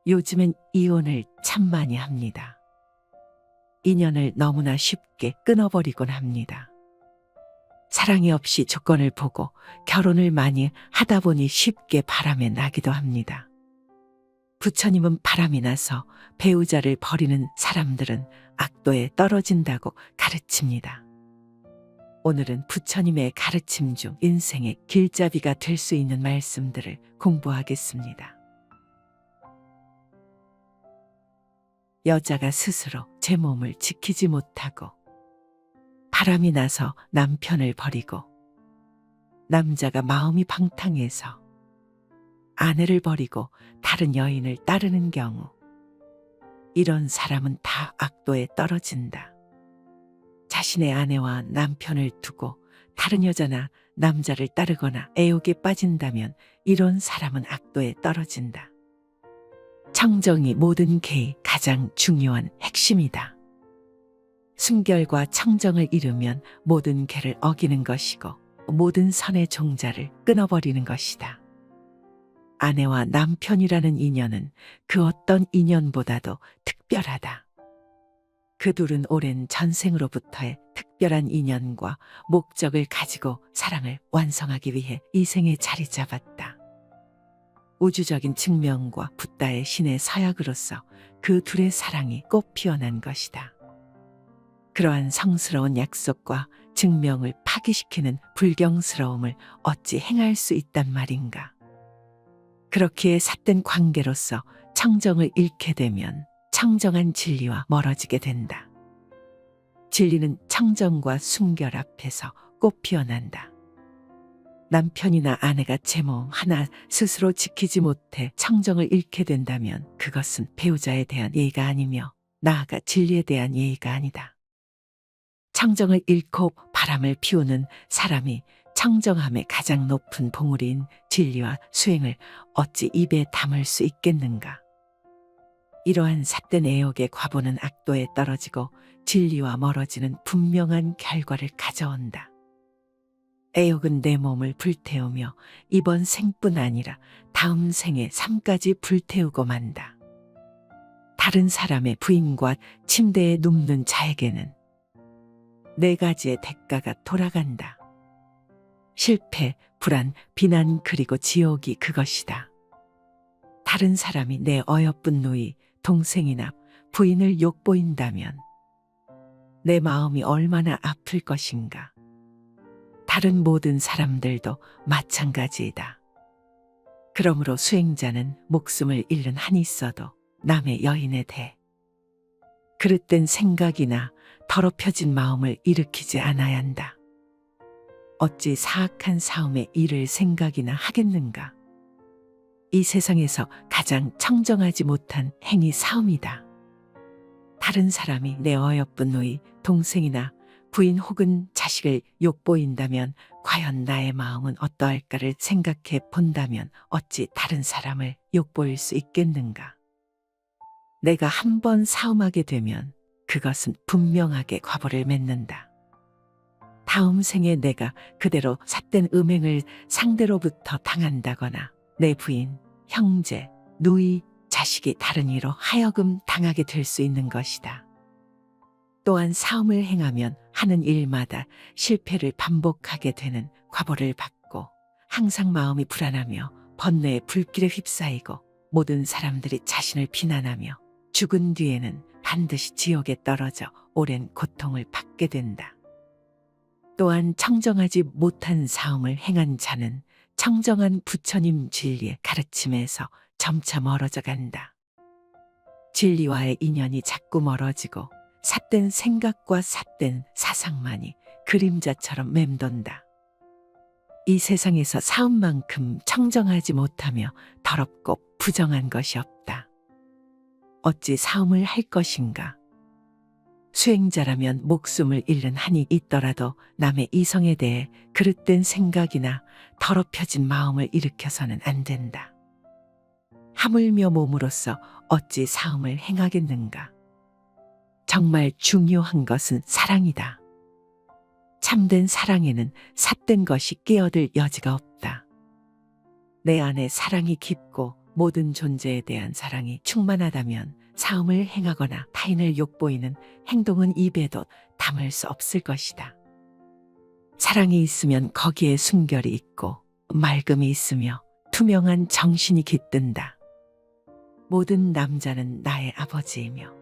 요즘엔 이혼을 참 많이 합니다. 인연을 너무나 쉽게 끊어버리곤 합니다. 사랑이 없이 조건을 보고 결혼을 많이 하다 보니 쉽게 바람에 나기도 합니다. 부처님은 바람이 나서 배우자를 버리는 사람들은 악도에 떨어진다고 가르칩니다. 오늘은 부처님의 가르침 중 인생의 길잡이가 될 수 있는 말씀들을 공부하겠습니다. 여자가 스스로 제 몸을 지키지 못하고 바람이 나서 남편을 버리고 남자가 마음이 방탕해서 아내를 버리고 다른 여인을 따르는 경우 이런 사람은 다 악도에 떨어진다. 자신의 아내와 남편을 두고 다른 여자나 남자를 따르거나 애욕에 빠진다면 이런 사람은 악도에 떨어진다. 청정이 모든 계의 가장 중요한 핵심이다. 순결과 청정을 이루면 모든 계를 어기는 것이고 모든 선의 종자를 끊어버리는 것이다. 아내와 남편이라는 인연은 그 어떤 인연보다도 특별하다. 그 둘은 오랜 전생으로부터의 특별한 인연과 목적을 가지고 사랑을 완성하기 위해 이 생에 자리 잡았다. 우주적인 측면과 붓다의 신의 서약으로서 그 둘의 사랑이 꽃 피어난 것이다. 그러한 성스러운 약속과 증명을 파기시키는 불경스러움을 어찌 행할 수 있단 말인가. 그렇기에 삿된 관계로서 청정을 잃게 되면 청정한 진리와 멀어지게 된다. 진리는 청정과 순결 앞에서 꽃 피어난다. 남편이나 아내가 제 몸 하나 스스로 지키지 못해 청정을 잃게 된다면 그것은 배우자에 대한 예의가 아니며 나아가 진리에 대한 예의가 아니다. 청정을 잃고 바람을 피우는 사람이 청정함의 가장 높은 봉우리인 진리와 수행을 어찌 입에 담을 수 있겠는가. 이러한 삿된 애욕의 과보는 악도에 떨어지고 진리와 멀어지는 분명한 결과를 가져온다. 애욕은 내 몸을 불태우며 이번 생뿐 아니라 다음 생의 삶까지 불태우고 만다. 다른 사람의 부인과 침대에 눕는 자에게는 네 가지의 대가가 돌아간다. 실패, 불안, 비난 그리고 지옥이 그것이다. 다른 사람이 내 어여쁜 누이, 동생이나 부인을 욕보인다면 내 마음이 얼마나 아플 것인가. 다른 모든 사람들도 마찬가지이다. 그러므로 수행자는 목숨을 잃는 한이 있어도 남의 여인에 대해 그릇된 생각이나 더럽혀진 마음을 일으키지 않아야 한다. 어찌 사악한 사움에 이를 생각이나 하겠는가. 이 세상에서 가장 청정하지 못한 행위 사움이다. 다른 사람이 내 어여쁜 누이, 동생이나 부인 혹은 자식을 욕보인다면 과연 나의 마음은 어떠할까를 생각해 본다면 어찌 다른 사람을 욕보일 수 있겠는가. 내가 한 번 사움하게 되면 그것은 분명하게 과보를 맺는다. 다음 생에 내가 그대로 삿된 음행을 상대로부터 당한다거나 내 부인, 형제, 누이, 자식이 다른 이로 하여금 당하게 될 수 있는 것이다. 또한 사움을 행하면 하는 일마다 실패를 반복하게 되는 과보를 받고 항상 마음이 불안하며 번뇌의 불길에 휩싸이고 모든 사람들이 자신을 비난하며 죽은 뒤에는 반드시 지옥에 떨어져 오랜 고통을 받게 된다. 또한 청정하지 못한 사움을 행한 자는 청정한 부처님 진리의 가르침에서 점차 멀어져 간다. 진리와의 인연이 자꾸 멀어지고 삿된 생각과 삿된 사상만이 그림자처럼 맴돈다. 이 세상에서 사움만큼 청정하지 못하며 더럽고 부정한 것이 없다. 어찌 사움을 할 것인가. 수행자라면 목숨을 잃는 한이 있더라도 남의 이성에 대해 그릇된 생각이나 더럽혀진 마음을 일으켜서는 안 된다. 하물며 몸으로서 어찌 사움을 행하겠는가. 정말 중요한 것은 사랑이다. 참된 사랑에는 삿된 것이 끼어들 여지가 없다. 내 안에 사랑이 깊고 모든 존재에 대한 사랑이 충만하다면 사음을 행하거나 타인을 욕보이는 행동은 입에도 담을 수 없을 것이다. 사랑이 있으면 거기에 순결이 있고 맑음이 있으며 투명한 정신이 깃든다. 모든 남자는 나의 아버지이며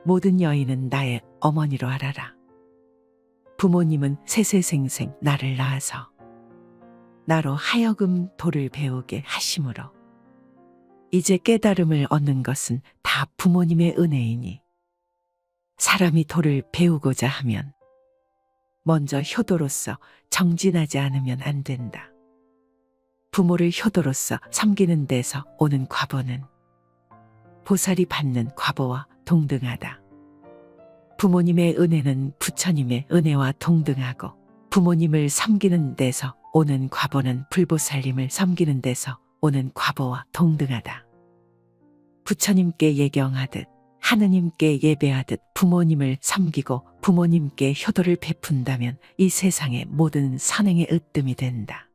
모든 여인은 나의 어머니로 알아라. 부모님은 세세생생 나를 낳아서 나로 하여금 도를 배우게 하심으로 이제 깨달음을 얻는 것은 다 부모님의 은혜이니 사람이 도를 배우고자 하면 먼저 효도로서 정진하지 않으면 안 된다. 부모를 효도로서 섬기는 데서 오는 과보는 보살이 받는 과보와 동등하다. 부모님의 은혜는 부처님의 은혜와 동등하고 부모님을 섬기는 데서 오는 과보는 불보살님을 섬기는 데서 오는 과보와 동등하다. 부처님께 예경하듯 하느님께 예배하듯 부모님을 섬기고 부모님께 효도를 베푼다면 이 세상의 모든 선행의 으뜸이 된다.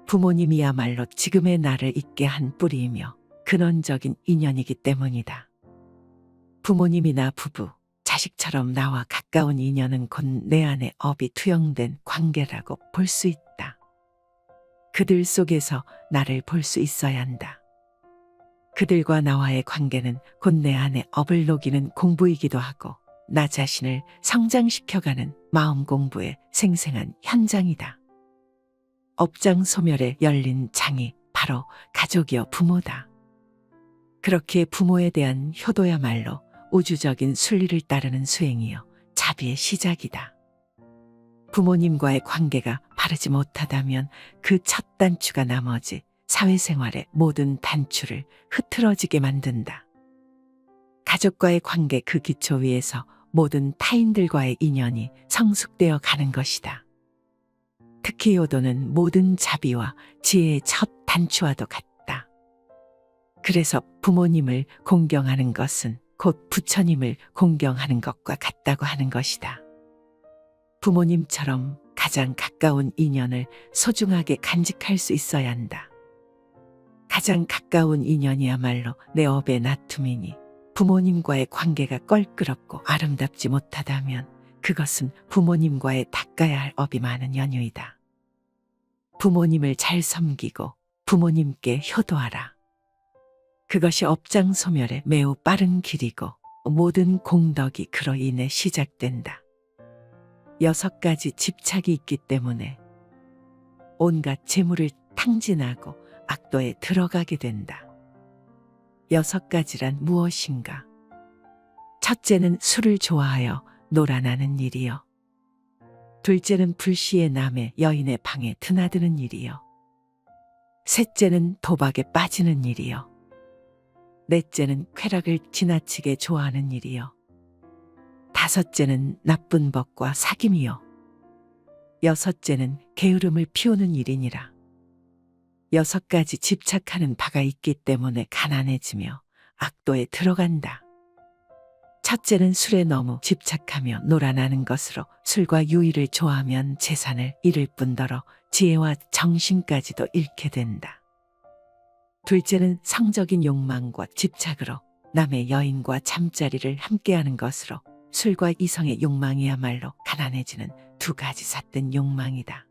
부모님이야말로 지금의 나를 있게 한 뿌리이며 근원적인 인연이기 때문이다. 부모님이나 부부, 자식처럼 나와 가까운 인연은 곧 내 안에 업이 투영된 관계라고 볼 수 있다. 그들 속에서 나를 볼 수 있어야 한다. 그들과 나와의 관계는 곧 내 안에 업을 녹이는 공부이기도 하고 나 자신을 성장시켜가는 마음 공부의 생생한 현장이다. 업장 소멸에 열린 장이 바로 가족이여 부모다. 그렇게 부모에 대한 효도야말로 우주적인 순리를 따르는 수행이요 자비의 시작이다. 부모님과의 관계가 바르지 못하다면 그 첫 단추가 나머지 사회생활의 모든 단추를 흐트러지게 만든다. 가족과의 관계 그 기초 위에서 모든 타인들과의 인연이 성숙되어 가는 것이다. 특히 효도는 모든 자비와 지혜의 첫 단추와도 같다. 그래서 부모님을 공경하는 것은 곧 부처님을 공경하는 것과 같다고 하는 것이다. 부모님처럼 가장 가까운 인연을 소중하게 간직할 수 있어야 한다. 가장 가까운 인연이야말로 내 업의 나툼이니 부모님과의 관계가 껄끄럽고 아름답지 못하다면 그것은 부모님과의 닦아야 할 업이 많은 연유이다. 부모님을 잘 섬기고 부모님께 효도하라. 그것이 업장 소멸의 매우 빠른 길이고 모든 공덕이 그로 인해 시작된다. 6가지 집착이 있기 때문에 온갖 재물을 탕진하고 악도에 들어가게 된다. 6가지란 무엇인가? 첫째는 술을 좋아하여 놀아나는 일이요. 둘째는 불시에 남의 여인의 방에 드나드는 일이요. 셋째는 도박에 빠지는 일이요. 넷째는 쾌락을 지나치게 좋아하는 일이요. 다섯째는 나쁜 법과 사귐이요. 여섯째는 게으름을 피우는 일이니라. 6가지 집착하는 바가 있기 때문에 가난해지며 악도에 들어간다. 첫째는 술에 너무 집착하며 놀아나는 것으로 술과 유의를 좋아하면 재산을 잃을 뿐더러 지혜와 정신까지도 잃게 된다. 둘째는 성적인 욕망과 집착으로 남의 여인과 잠자리를 함께하는 것으로 술과 이성의 욕망이야말로 가난해지는 2가지 삿된 욕망이다.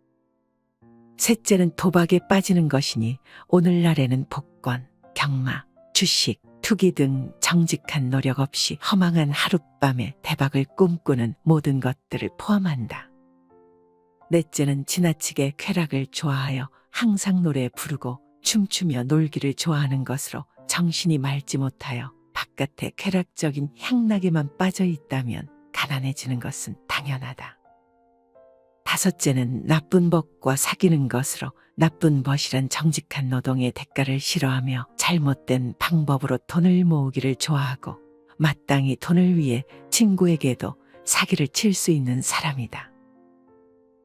셋째는 도박에 빠지는 것이니 오늘날에는 복권, 경마, 주식, 투기 등 정직한 노력 없이 허망한 하룻밤에 대박을 꿈꾸는 모든 것들을 포함한다. 넷째는 지나치게 쾌락을 좋아하여 항상 노래 부르고 춤추며 놀기를 좋아하는 것으로 정신이 맑지 못하여 바깥에 쾌락적인 향락에만 빠져 있다면 가난해지는 것은 당연하다. 다섯째는 나쁜 법과 사귀는 것으로 나쁜 벗이란 정직한 노동의 대가를 싫어하며 잘못된 방법으로 돈을 모으기를 좋아하고 마땅히 돈을 위해 친구에게도 사기를 칠 수 있는 사람이다.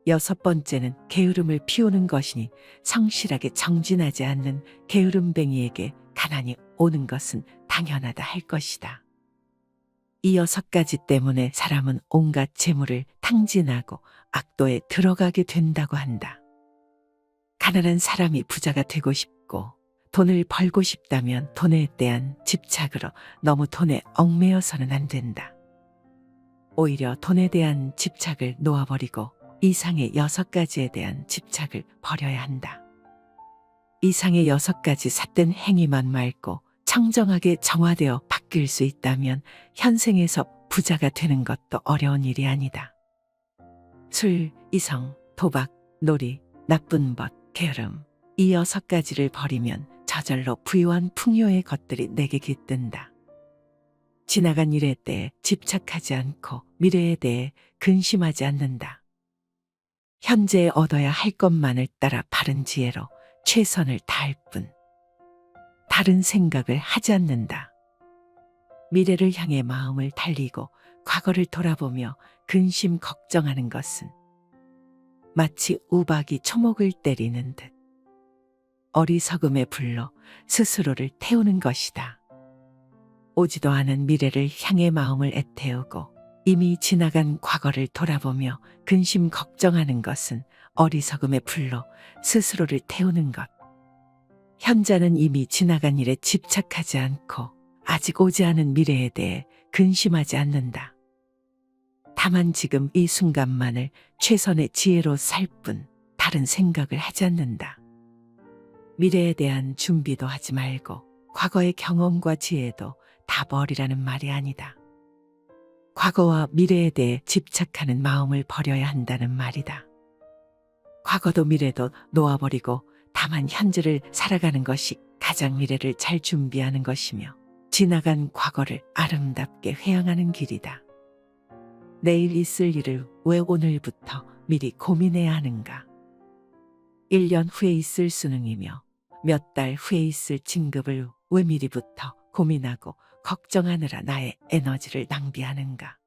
6번째는 게으름을 피우는 것이니 성실하게 정진하지 않는 게으름뱅이에게 가난이 오는 것은 당연하다 할 것이다. 이 6가지 때문에 사람은 온갖 재물을 탕진하고 악도에 들어가게 된다고 한다. 가난한 사람이 부자가 되고 싶고 돈을 벌고 싶다면 돈에 대한 집착으로 너무 돈에 얽매여서는 안 된다. 오히려 돈에 대한 집착을 놓아버리고 이상의 6가지에 대한 집착을 버려야 한다. 이상의 6가지 삿된 행위만 말고 청정하게 정화되어 바뀔 수 있다면 현생에서 부자가 되는 것도 어려운 일이 아니다. 술, 이성, 도박, 놀이, 나쁜 벗, 게으름 이 6가지를 버리면 저절로 부유한 풍요의 것들이 내게 깃든다. 지나간 일에 대해 집착하지 않고 미래에 대해 근심하지 않는다. 현재에 얻어야 할 것만을 따라 바른 지혜로 최선을 다할 뿐 다른 생각을 하지 않는다. 미래를 향해 마음을 달리고 과거를 돌아보며 근심 걱정하는 것은 마치 우박이 초목을 때리는 듯 어리석음의 불로 스스로를 태우는 것이다. 오지도 않은 미래를 향해 마음을 애태우고 이미 지나간 과거를 돌아보며 근심 걱정하는 것은 어리석음의 불로 스스로를 태우는 것. 현자는 이미 지나간 일에 집착하지 않고 아직 오지 않은 미래에 대해 근심하지 않는다. 다만 지금 이 순간만을 최선의 지혜로 살 뿐 다른 생각을 하지 않는다. 미래에 대한 준비도 하지 말고 과거의 경험과 지혜도 다 버리라는 말이 아니다. 과거와 미래에 대해 집착하는 마음을 버려야 한다는 말이다. 과거도 미래도 놓아버리고 다만 현재를 살아가는 것이 가장 미래를 잘 준비하는 것이며 지나간 과거를 아름답게 회항하는 길이다. 내일 있을 일을 왜 오늘부터 미리 고민해야 하는가? 1년 후에 있을 수능이며 몇 달 후에 있을 진급을 왜 미리부터 고민하고 걱정하느라 나의 에너지를 낭비하는가?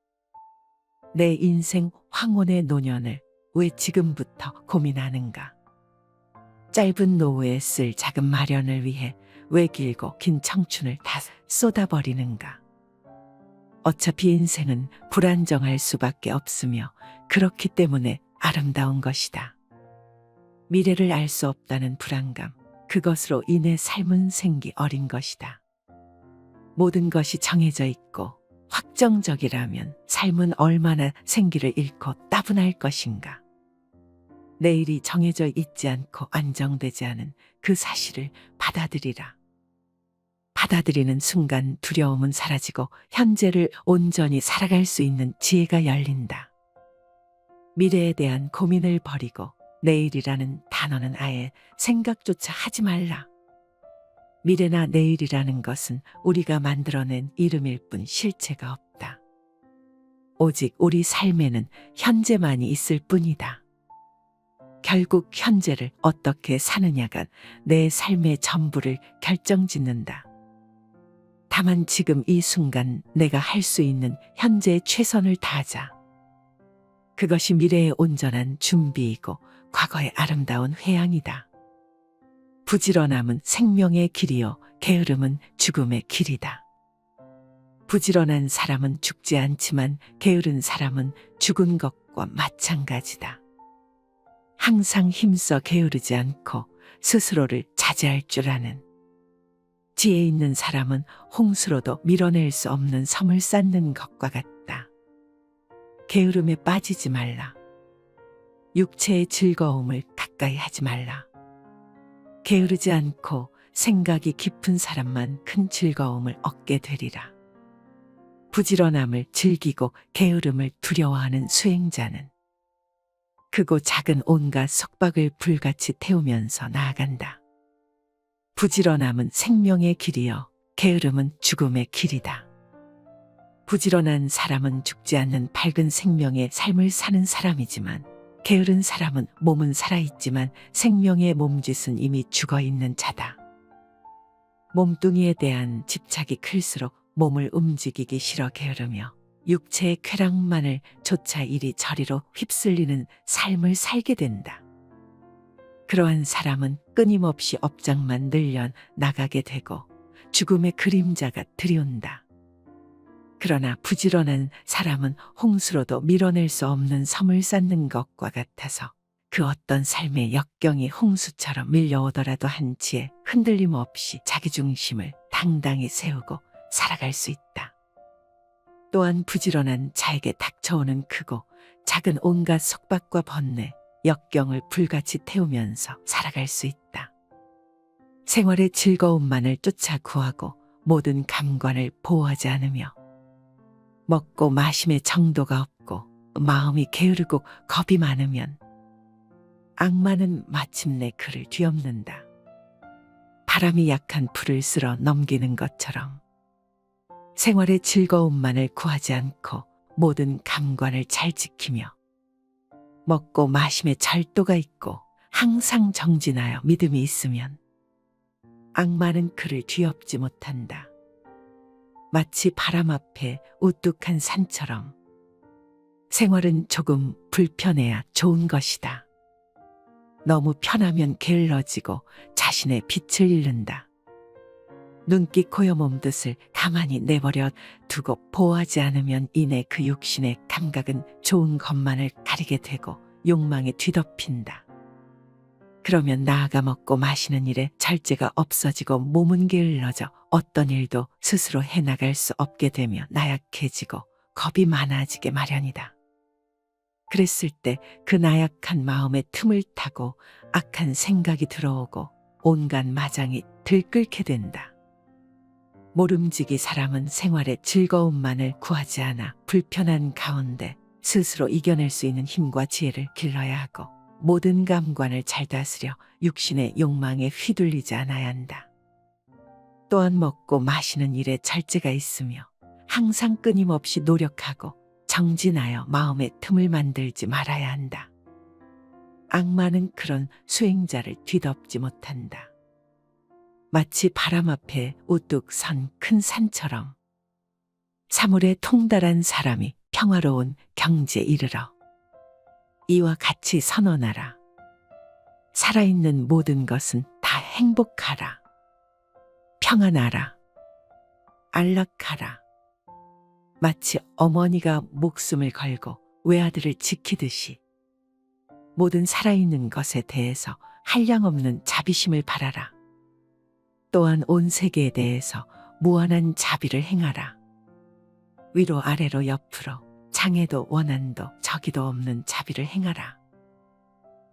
내 인생 황혼의 노년을 왜 지금부터 고민하는가? 짧은 노후에 쓸 자금 마련을 위해 왜 길고 긴 청춘을 다 쏟아버리는가? 어차피 인생은 불안정할 수밖에 없으며 그렇기 때문에 아름다운 것이다. 미래를 알 수 없다는 불안감, 그것으로 인해 삶은 생기 어린 것이다. 모든 것이 정해져 있고 확정적이라면 삶은 얼마나 생기를 잃고 따분할 것인가. 내일이 정해져 있지 않고 안정되지 않은 그 사실을 받아들이라. 받아들이는 순간 두려움은 사라지고 현재를 온전히 살아갈 수 있는 지혜가 열린다. 미래에 대한 고민을 버리고 내일이라는 단어는 아예 생각조차 하지 말라. 미래나 내일이라는 것은 우리가 만들어낸 이름일 뿐 실체가 없다. 오직 우리 삶에는 현재만이 있을 뿐이다. 결국 현재를 어떻게 사느냐가 내 삶의 전부를 결정짓는다. 다만 지금 이 순간 내가 할 수 있는 현재의 최선을 다하자. 그것이 미래의 온전한 준비이고 과거의 아름다운 회항이다. 부지런함은 생명의 길이요 게으름은 죽음의 길이다. 부지런한 사람은 죽지 않지만 게으른 사람은 죽은 것과 마찬가지다. 항상 힘써 게으르지 않고 스스로를 자제할 줄 아는 지혜 있는 사람은 홍수로도 밀어낼 수 없는 섬을 쌓는 것과 같다. 게으름에 빠지지 말라. 육체의 즐거움을 가까이 하지 말라. 게으르지 않고 생각이 깊은 사람만 큰 즐거움을 얻게 되리라. 부지런함을 즐기고 게으름을 두려워하는 수행자는 크고 작은 온갖 속박을 불같이 태우면서 나아간다. 부지런함은 생명의 길이요 게으름은 죽음의 길이다. 부지런한 사람은 죽지 않는 밝은 생명의 삶을 사는 사람이지만 게으른 사람은 몸은 살아있지만 생명의 몸짓은 이미 죽어있는 자다. 몸뚱이에 대한 집착이 클수록 몸을 움직이기 싫어 게으르며 육체의 쾌락만을 좇아 이리저리로 휩쓸리는 삶을 살게 된다. 그러한 사람은 끊임없이 업장만 늘려 나가게 되고 죽음의 그림자가 들이온다. 그러나 부지런한 사람은 홍수로도 밀어낼 수 없는 섬을 쌓는 것과 같아서 그 어떤 삶의 역경이 홍수처럼 밀려오더라도 한치의 흔들림 없이 자기 중심을 당당히 세우고 살아갈 수 있다. 또한 부지런한 자에게 닥쳐오는 크고 작은 온갖 속박과 번뇌, 역경을 불같이 태우면서 살아갈 수 있다. 생활의 즐거움만을 쫓아 구하고 모든 감관을 보호하지 않으며 먹고 마심의 정도가 없고 마음이 게으르고 겁이 많으면 악마는 마침내 그를 뒤엎는다. 바람이 약한 풀을 쓸어 넘기는 것처럼 생활의 즐거움만을 구하지 않고 모든 감관을 잘 지키며 먹고 마심의 절도가 있고 항상 정진하여 믿음이 있으면 악마는 그를 뒤엎지 못한다. 마치 바람 앞에 우뚝한 산처럼 생활은 조금 불편해야 좋은 것이다. 너무 편하면 게을러지고 자신의 빛을 잃는다. 눈기 코여 몸뜻을 가만히 내버려 두고 보호하지 않으면 이내 그 육신의 감각은 좋은 것만을 가리게 되고 욕망에 뒤덮인다. 그러면 나아가 먹고 마시는 일에 절제가 없어지고 몸은 게을러져 어떤 일도 스스로 해나갈 수 없게 되며 나약해지고 겁이 많아지게 마련이다. 그랬을 때 그 나약한 마음의 틈을 타고 악한 생각이 들어오고 온갖 마장이 들끓게 된다. 모름지기 사람은 생활의 즐거움만을 구하지 않아 불편한 가운데 스스로 이겨낼 수 있는 힘과 지혜를 길러야 하고 모든 감관을 잘 다스려 육신의 욕망에 휘둘리지 않아야 한다. 또한 먹고 마시는 일에 절제가 있으며 항상 끊임없이 노력하고 정진하여 마음의 틈을 만들지 말아야 한다. 악마는 그런 수행자를 뒤덮지 못한다. 마치 바람 앞에 우뚝 선 큰 산처럼 사물에 통달한 사람이 평화로운 경지에 이르러 이와 같이 선언하라. 살아있는 모든 것은 다 행복하라. 평안하라. 안락하라. 마치 어머니가 목숨을 걸고 외아들을 지키듯이 모든 살아있는 것에 대해서 한량없는 자비심을 바라라. 또한 온 세계에 대해서 무한한 자비를 행하라. 위로 아래로 옆으로 장애도 원한도 저기도 없는 자비를 행하라.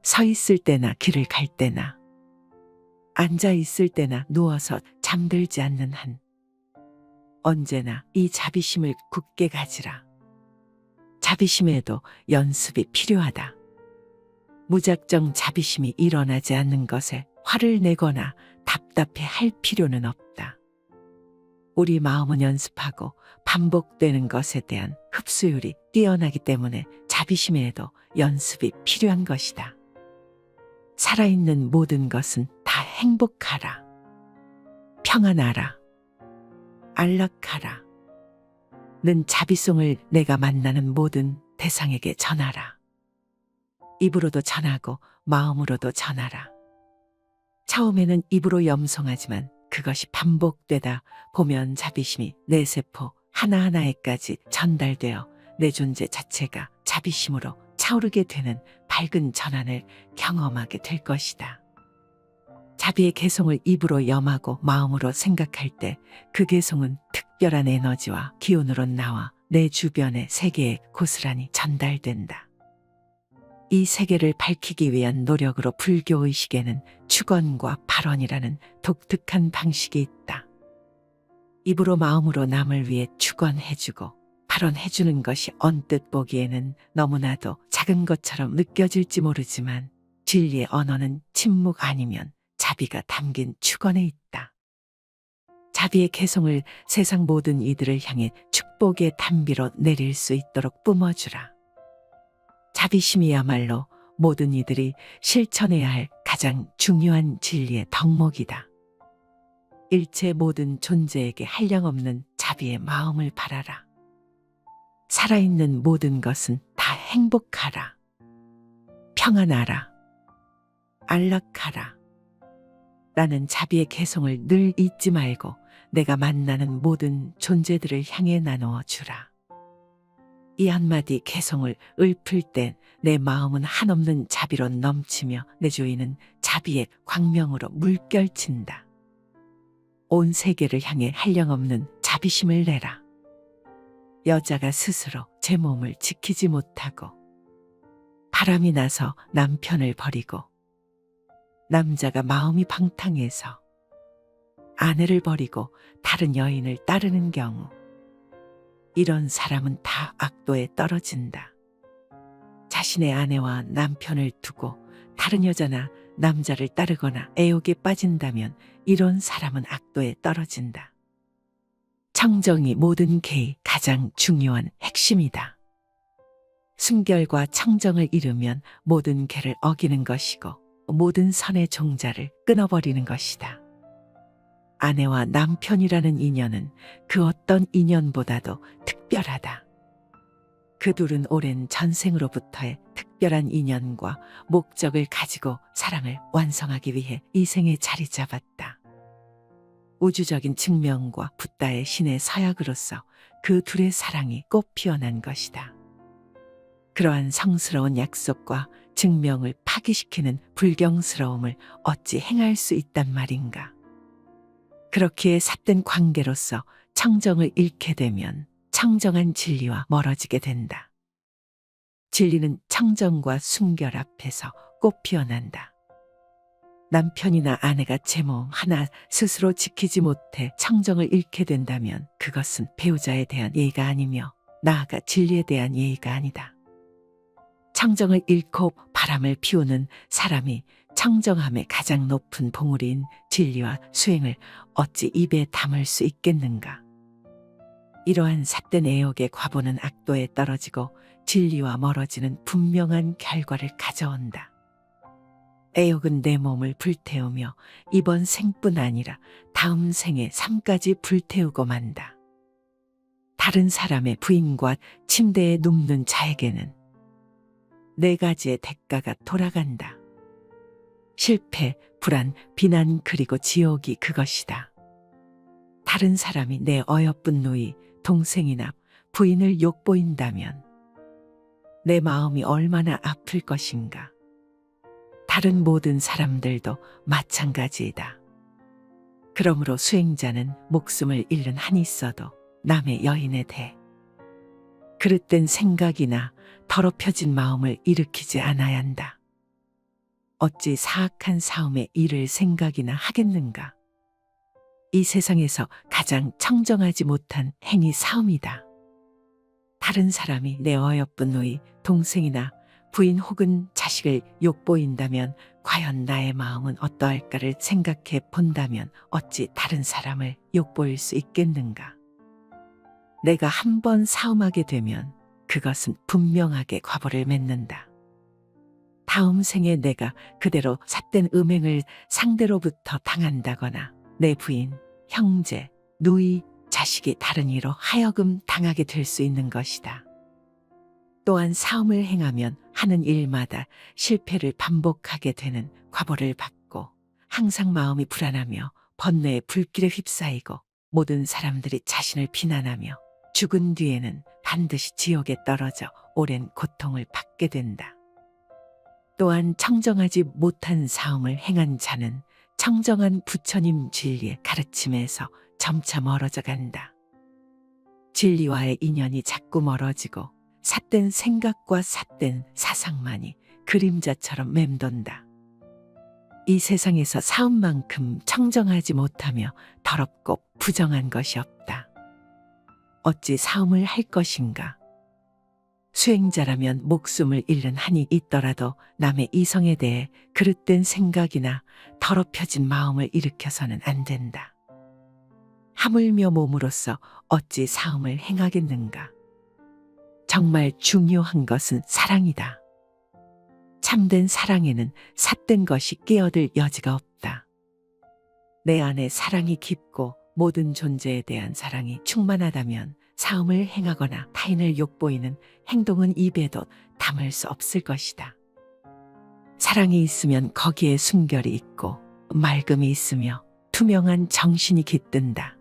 서 있을 때나 길을 갈 때나 앉아 있을 때나 누워서 잠들지 않는 한 언제나 이 자비심을 굳게 가지라. 자비심에도 연습이 필요하다. 무작정 자비심이 일어나지 않는 것에 화를 내거나 답답해 할 필요는 없다. 우리 마음은 연습하고 반복되는 것에 대한 흡수율이 뛰어나기 때문에 자비심에도 연습이 필요한 것이다. 살아있는 모든 것은 다 행복하라. 평안하라. 안락하라. 는 자비송을 내가 만나는 모든 대상에게 전하라. 입으로도 전하고 마음으로도 전하라. 처음에는 입으로 염송하지만 그것이 반복되다 보면 자비심이 내 세포 하나하나에까지 전달되어 내 존재 자체가 자비심으로 차오르게 되는 밝은 전환을 경험하게 될 것이다. 자비의 개성을 입으로 염하고 마음으로 생각할 때 그 개성은 특별한 에너지와 기운으로 나와 내 주변의 세계에 고스란히 전달된다. 이 세계를 밝히기 위한 노력으로 불교의식에는 축언과 발언이라는 독특한 방식이 있다. 입으로 마음으로 남을 위해 축언해주고 발언해주는 것이 언뜻 보기에는 너무나도 작은 것처럼 느껴질지 모르지만 진리의 언어는 침묵 아니면 자비가 담긴 축언에 있다. 자비의 개성을 세상 모든 이들을 향해 축복의 단비로 내릴 수 있도록 뿜어주라. 자비심이야말로 모든 이들이 실천해야 할 가장 중요한 진리의 덕목이다. 일체 모든 존재에게 한량없는 자비의 마음을 바라라. 살아있는 모든 것은 다 행복하라. 평안하라. 안락하라. 나는 자비의 개성을 늘 잊지 말고 내가 만나는 모든 존재들을 향해 나누어 주라. 이 한마디 개성을 읊을 땐 내 마음은 한없는 자비로 넘치며 내 주위는 자비의 광명으로 물결친다. 온 세계를 향해 한량없는 자비심을 내라. 여자가 스스로 제 몸을 지키지 못하고 바람이 나서 남편을 버리고 남자가 마음이 방탕해서 아내를 버리고 다른 여인을 따르는 경우 이런 사람은 다 악도에 떨어진다. 자신의 아내와 남편을 두고 다른 여자나 남자를 따르거나 애욕에 빠진다면 이런 사람은 악도에 떨어진다. 청정이 모든 계의 가장 중요한 핵심이다. 순결과 청정을 잃으면 모든 계를 어기는 것이고 모든 선의 종자를 끊어버리는 것이다. 아내와 남편이라는 인연은 그 어떤 인연보다도 특별하다. 그 둘은 오랜 전생으로부터의 특별한 인연과 목적을 가지고 사랑을 완성하기 위해 이 생에 자리 잡았다. 우주적인 측면과 붓다의 신의 서약으로서 그 둘의 사랑이 꽃 피어난 것이다. 그러한 성스러운 약속과 증명을 파기시키는 불경스러움을 어찌 행할 수 있단 말인가. 그렇기에 삿된 관계로서 청정을 잃게 되면 청정한 진리와 멀어지게 된다. 진리는 청정과 순결 앞에서 꽃 피어난다. 남편이나 아내가 제 몸 하나 스스로 지키지 못해 청정을 잃게 된다면 그것은 배우자에 대한 예의가 아니며 나아가 진리에 대한 예의가 아니다. 청정을 잃고 바람을 피우는 사람이 청정함의 가장 높은 봉우리인 진리와 수행을 어찌 입에 담을 수 있겠는가. 이러한 삿된 애욕의 과보는 악도에 떨어지고 진리와 멀어지는 분명한 결과를 가져온다. 애욕은 내 몸을 불태우며 이번 생뿐 아니라 다음 생의 삶까지 불태우고 만다. 다른 사람의 부인과 침대에 눕는 자에게는 네 가지의 대가가 돌아간다. 실패, 불안, 비난 그리고 지옥이 그것이다. 다른 사람이 내 어여쁜 누이, 동생이나 부인을 욕보인다면 내 마음이 얼마나 아플 것인가. 다른 모든 사람들도 마찬가지이다. 그러므로 수행자는 목숨을 잃는 한이 있어도 남의 여인에 대해 그릇된 생각이나 더럽혀진 마음을 일으키지 않아야 한다. 어찌 사악한 사움에 이를 생각이나 하겠는가. 이 세상에서 가장 청정하지 못한 행위 사움이다. 다른 사람이 내 어여쁜 누이, 동생이나 부인 혹은 자식을 욕보인다면 과연 나의 마음은 어떠할까를 생각해 본다면 어찌 다른 사람을 욕보일 수 있겠는가. 내가 한 번 사움하게 되면 그것은 분명하게 과보를 맺는다. 다음 생에 내가 그대로 삿된 음행을 상대로부터 당한다거나 내 부인, 형제, 누이, 자식이 다른 이로 하여금 당하게 될 수 있는 것이다. 또한 사움을 행하면 하는 일마다 실패를 반복하게 되는 과보를 받고 항상 마음이 불안하며 번뇌의 불길에 휩싸이고 모든 사람들이 자신을 비난하며 죽은 뒤에는 반드시 지옥에 떨어져 오랜 고통을 받게 된다. 또한 청정하지 못한 사움을 행한 자는 청정한 부처님 진리의 가르침에서 점차 멀어져 간다. 진리와의 인연이 자꾸 멀어지고 삿된 생각과 삿된 사상만이 그림자처럼 맴돈다. 이 세상에서 사움만큼 청정하지 못하며 더럽고 부정한 것이 없다. 어찌 사움을 할 것인가? 수행자라면 목숨을 잃는 한이 있더라도 남의 이성에 대해 그릇된 생각이나 더럽혀진 마음을 일으켜서는 안 된다. 하물며 몸으로서 어찌 사움을 행하겠는가? 정말 중요한 것은 사랑이다. 참된 사랑에는 삿된 것이 끼어들 여지가 없다. 내 안에 사랑이 깊고 모든 존재에 대한 사랑이 충만하다면 사움을 행하거나 타인을 욕보이는 행동은 입에도 담을 수 없을 것이다. 사랑이 있으면 거기에 순결이 있고 맑음이 있으며 투명한 정신이 깃든다.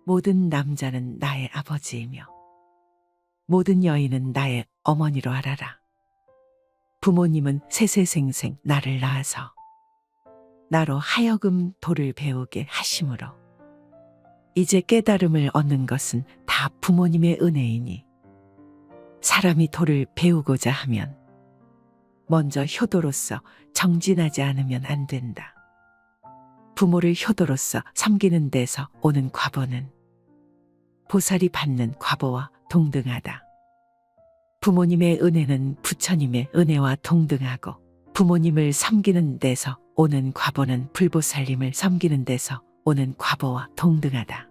모든 남자는 나의 아버지이며 모든 여인은 나의 어머니로 알아라. 부모님은 세세생생 나를 낳아서 나로 하여금 도를 배우게 하심으로 이제 깨달음을 얻는 것은 다 부모님의 은혜이니 사람이 도를 배우고자 하면 먼저 효도로서 정진하지 않으면 안 된다. 부모를 효도로서 섬기는 데서 오는 과보는 보살이 받는 과보와 동등하다. 부모님의 은혜는 부처님의 은혜와 동등하고 부모님을 섬기는 데서 오는 과보는 불보살님을 섬기는 데서 오는 과보와 동등하다.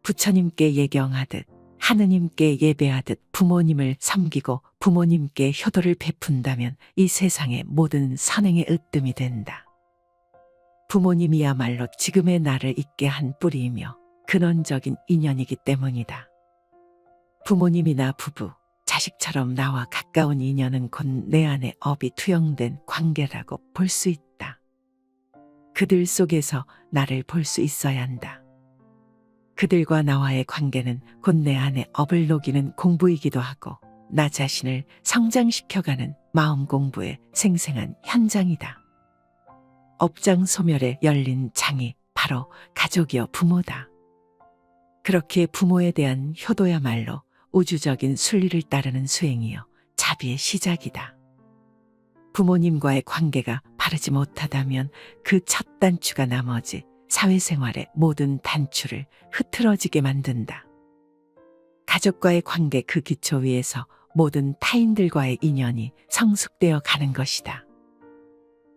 부처님께 예경하듯 하느님께 예배하듯 부모님을 섬기고 부모님께 효도를 베푼다면 이 세상의 모든 선행의 으뜸이 된다. 부모님이야말로 지금의 나를 있게 한 뿌리이며 근원적인 인연이기 때문이다. 부모님이나 부부, 자식처럼 나와 가까운 인연은 곧 내 안에 업이 투영된 관계라고 볼 수 있다. 그들 속에서 나를 볼 수 있어야 한다. 그들과 나와의 관계는 곧 내 안에 업을 녹이는 공부이기도 하고 나 자신을 성장시켜가는 마음 공부의 생생한 현장이다. 업장 소멸에 열린 장이 바로 가족이여 부모다. 그렇게 부모에 대한 효도야말로 우주적인 순리를 따르는 수행이요 자비의 시작이다. 부모님과의 관계가 바르지 못하다면 그 첫 단추가 나머지 사회생활의 모든 단추를 흐트러지게 만든다. 가족과의 관계 그 기초 위에서 모든 타인들과의 인연이 성숙되어 가는 것이다.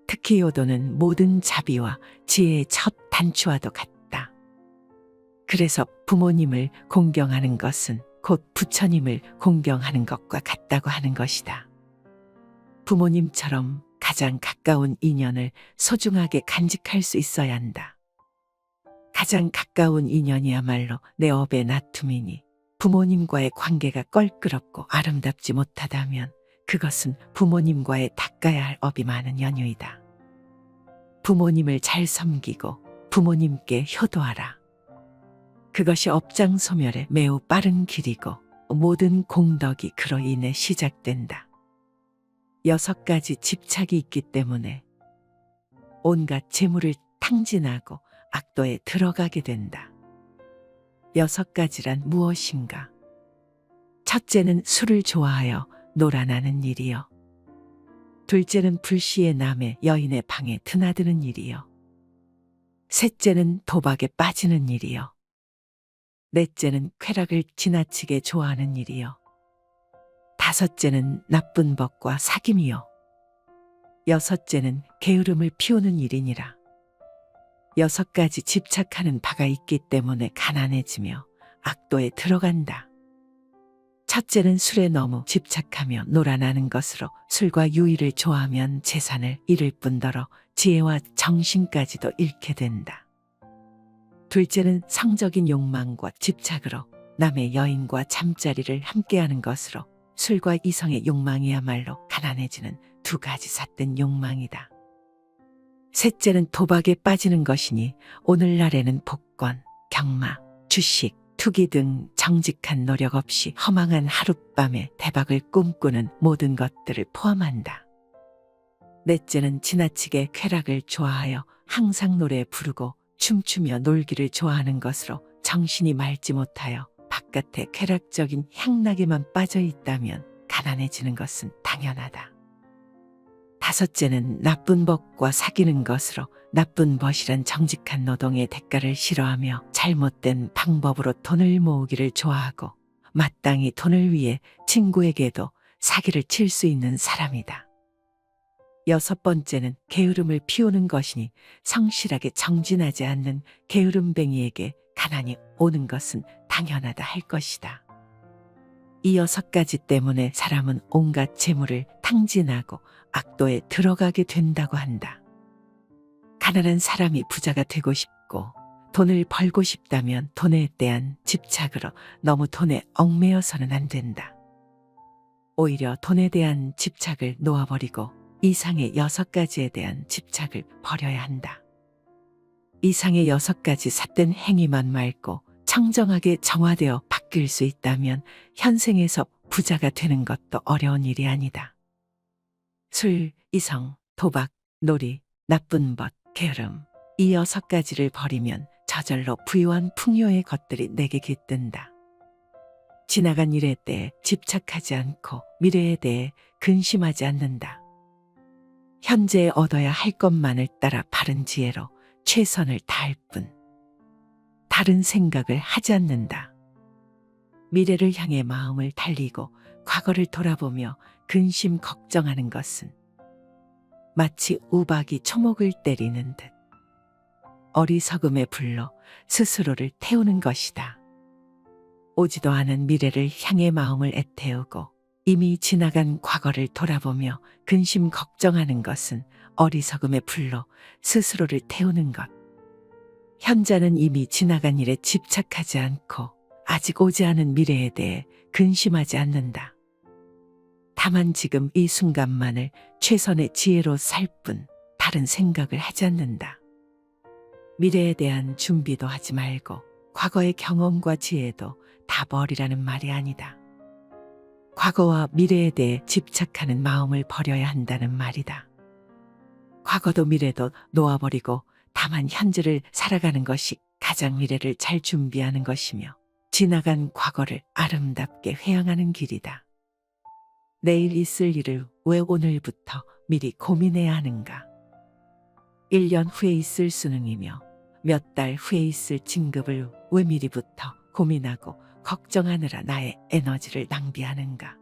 특히 효도는 모든 자비와 지혜의 첫 단추와도 같다. 그래서 부모님을 공경하는 것은 곧 부처님을 공경하는 것과 같다고 하는 것이다. 부모님처럼 가장 가까운 인연을 소중하게 간직할 수 있어야 한다. 가장 가까운 인연이야말로 내 업의 나툼이니 부모님과의 관계가 껄끄럽고 아름답지 못하다면 그것은 부모님과의 닦아야 할 업이 많은 연유이다. 부모님을 잘 섬기고 부모님께 효도하라. 그것이 업장 소멸의 매우 빠른 길이고 모든 공덕이 그로 인해 시작된다. 6가지 집착이 있기 때문에 온갖 재물을 탕진하고 악도에 들어가게 된다. 6가지란 무엇인가? 첫째는 술을 좋아하여 놀아나는 일이요. 둘째는 불시에 남의 여인의 방에 드나드는 일이요. 셋째는 도박에 빠지는 일이요. 넷째는 쾌락을 지나치게 좋아하는 일이요. 다섯째는 나쁜 법과 사귐이요. 여섯째는 게으름을 피우는 일이니라. 6가지 집착하는 바가 있기 때문에 가난해지며 악도에 들어간다. 첫째는 술에 너무 집착하며 놀아나는 것으로 술과 유의를 좋아하면 재산을 잃을 뿐더러 지혜와 정신까지도 잃게 된다. 둘째는 성적인 욕망과 집착으로 남의 여인과 잠자리를 함께하는 것으로 술과 이성의 욕망이야말로 가난해지는 2가지 삿된 욕망이다. 셋째는 도박에 빠지는 것이니 오늘날에는 복권, 경마, 주식, 투기 등 정직한 노력 없이 허망한 하룻밤에 대박을 꿈꾸는 모든 것들을 포함한다. 넷째는 지나치게 쾌락을 좋아하여 항상 노래 부르고 춤추며 놀기를 좋아하는 것으로 정신이 맑지 못하여 바깥에 쾌락적인 향락에만 빠져 있다면 가난해지는 것은 당연하다. 다섯째는 나쁜 법과 사귀는 것으로 나쁜 벗이란 정직한 노동의 대가를 싫어하며 잘못된 방법으로 돈을 모으기를 좋아하고 마땅히 돈을 위해 친구에게도 사기를 칠 수 있는 사람이다. 6번째는 게으름을 피우는 것이니 성실하게 정진하지 않는 게으름뱅이에게 가난이 오는 것은 당연하다 할 것이다. 이 6가지 때문에 사람은 온갖 재물을 탕진하고 악도에 들어가게 된다고 한다. 가난한 사람이 부자가 되고 싶고 돈을 벌고 싶다면 돈에 대한 집착으로 너무 돈에 얽매여서는 안 된다. 오히려 돈에 대한 집착을 놓아버리고 이상의 6가지에 대한 집착을 버려야 한다. 이상의 6가지 삿된 행위만 맑고 청정하게 정화되어 바뀌는 바뀔 수 있다면 현생에서 부자가 되는 것도 어려운 일이 아니다. 술, 이성, 도박, 놀이, 나쁜 벗, 게으름, 이 6가지를 버리면 저절로 부유한 풍요의 것들이 내게 깃든다. 지나간 일에 대해 집착하지 않고 미래에 대해 근심하지 않는다. 현재에 얻어야 할 것만을 따라 바른 지혜로 최선을 다할 뿐 다른 생각을 하지 않는다. 미래를 향해 마음을 달리고 과거를 돌아보며 근심 걱정하는 것은 마치 우박이 초목을 때리는 듯 어리석음의 불로 스스로를 태우는 것이다. 오지도 않은 미래를 향해 마음을 애태우고 이미 지나간 과거를 돌아보며 근심 걱정하는 것은 어리석음의 불로 스스로를 태우는 것. 현자는 이미 지나간 일에 집착하지 않고 아직 오지 않은 미래에 대해 근심하지 않는다. 다만 지금 이 순간만을 최선의 지혜로 살 뿐 다른 생각을 하지 않는다. 미래에 대한 준비도 하지 말고 과거의 경험과 지혜도 다 버리라는 말이 아니다. 과거와 미래에 대해 집착하는 마음을 버려야 한다는 말이다. 과거도 미래도 놓아버리고 다만 현재를 살아가는 것이 가장 미래를 잘 준비하는 것이며 지나간 과거를 아름답게 회항하는 길이다. 내일 있을 일을 왜 오늘부터 미리 고민해야 하는가? 1년 후에 있을 수능이며 몇 달 후에 있을 진급을 왜 미리부터 고민하고 걱정하느라 나의 에너지를 낭비하는가?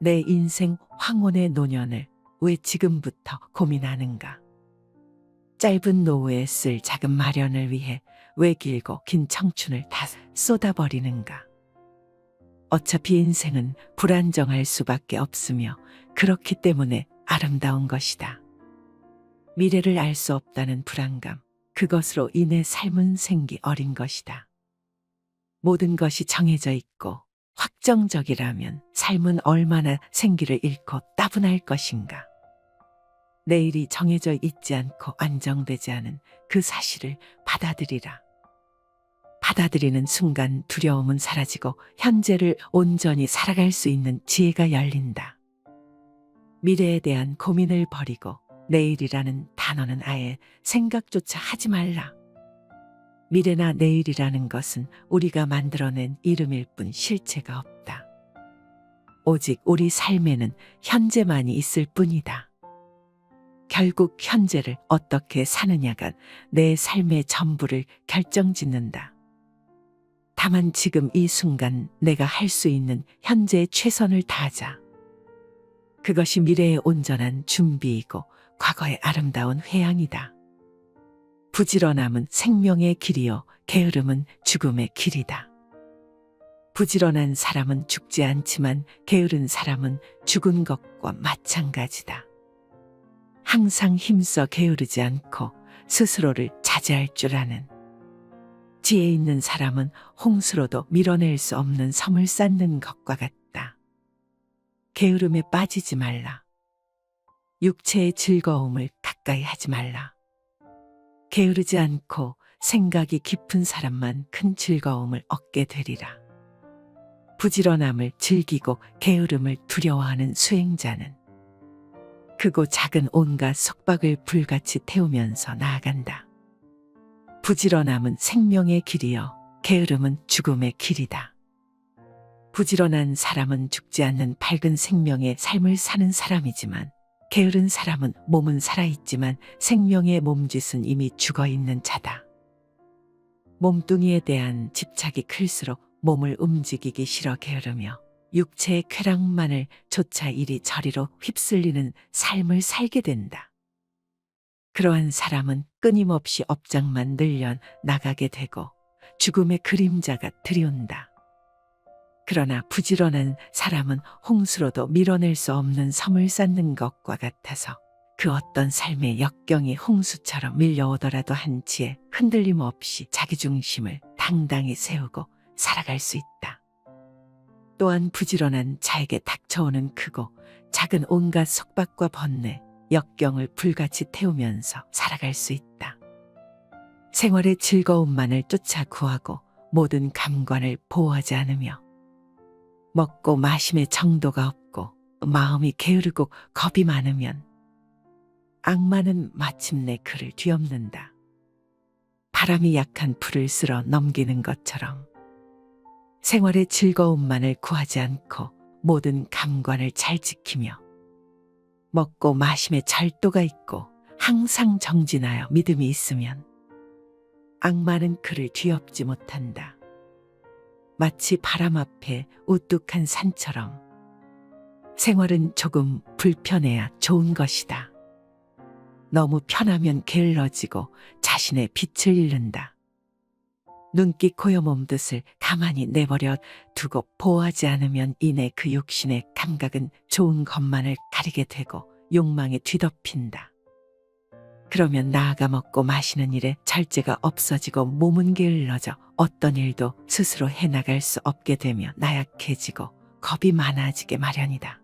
내 인생 황혼의 노년을 왜 지금부터 고민하는가? 짧은 노후에 쓸 자금 마련을 위해 왜 길고 긴 청춘을 다 쏟아버리는가? 어차피 인생은 불안정할 수밖에 없으며 그렇기 때문에 아름다운 것이다. 미래를 알 수 없다는 불안감, 그것으로 인해 삶은 생기 어린 것이다. 모든 것이 정해져 있고 확정적이라면 삶은 얼마나 생기를 잃고 따분할 것인가. 내일이 정해져 있지 않고 안정되지 않은 그 사실을 받아들이라. 받아들이는 순간 두려움은 사라지고 현재를 온전히 살아갈 수 있는 지혜가 열린다. 미래에 대한 고민을 버리고 내일이라는 단어는 아예 생각조차 하지 말라. 미래나 내일이라는 것은 우리가 만들어낸 이름일 뿐 실체가 없다. 오직 우리 삶에는 현재만이 있을 뿐이다. 결국 현재를 어떻게 사느냐가 내 삶의 전부를 결정짓는다. 다만 지금 이 순간 내가 할 수 있는 현재의 최선을 다하자. 그것이 미래의 온전한 준비이고 과거의 아름다운 회항이다. 부지런함은 생명의 길이요 게으름은 죽음의 길이다. 부지런한 사람은 죽지 않지만 게으른 사람은 죽은 것과 마찬가지다. 항상 힘써 게으르지 않고 스스로를 자제할 줄 아는 지혜 있는 사람은 홍수로도 밀어낼 수 없는 섬을 쌓는 것과 같다. 게으름에 빠지지 말라. 육체의 즐거움을 가까이 하지 말라. 게으르지 않고 생각이 깊은 사람만 큰 즐거움을 얻게 되리라. 부지런함을 즐기고 게으름을 두려워하는 수행자는 크고 작은 온갖 속박을 불같이 태우면서 나아간다. 부지런함은 생명의 길이요 게으름은 죽음의 길이다. 부지런한 사람은 죽지 않는 밝은 생명의 삶을 사는 사람이지만 게으른 사람은 몸은 살아있지만 생명의 몸짓은 이미 죽어있는 자다. 몸뚱이에 대한 집착이 클수록 몸을 움직이기 싫어 게으르며 육체의 쾌락만을 쫓아 이리저리로 휩쓸리는 삶을 살게 된다. 그러한 사람은 끊임없이 업장만 늘려 나가게 되고 죽음의 그림자가 들이온다. 그러나 부지런한 사람은 홍수로도 밀어낼 수 없는 섬을 쌓는 것과 같아서 그 어떤 삶의 역경이 홍수처럼 밀려오더라도 한치의 흔들림 없이 자기 중심을 당당히 세우고 살아갈 수 있다. 또한 부지런한 자에게 닥쳐오는 크고 작은 온갖 속박과 번뇌, 역경을 불같이 태우면서 살아갈 수 있다. 생활의 즐거움만을 쫓아 구하고 모든 감관을 보호하지 않으며 먹고 마심의 정도가 없고 마음이 게으르고 겁이 많으면 악마는 마침내 그를 뒤엎는다. 바람이 약한 풀을 쓸어 넘기는 것처럼 생활의 즐거움만을 구하지 않고 모든 감관을 잘 지키며 먹고 마심에 절도가 있고 항상 정진하여 믿음이 있으면 악마는 그를 뒤엎지 못한다. 마치 바람 앞에 우뚝한 산처럼 생활은 조금 불편해야 좋은 것이다. 너무 편하면 게을러지고 자신의 빛을 잃는다. 눈기 코여 몸뜻을 가만히 내버려 두고 보호하지 않으면 이내 그 육신의 감각은 좋은 것만을 가리게 되고 욕망에 뒤덮인다. 그러면 나아가 먹고 마시는 일에 절제가 없어지고 몸은 게을러져 어떤 일도 스스로 해나갈 수 없게 되며 나약해지고 겁이 많아지게 마련이다.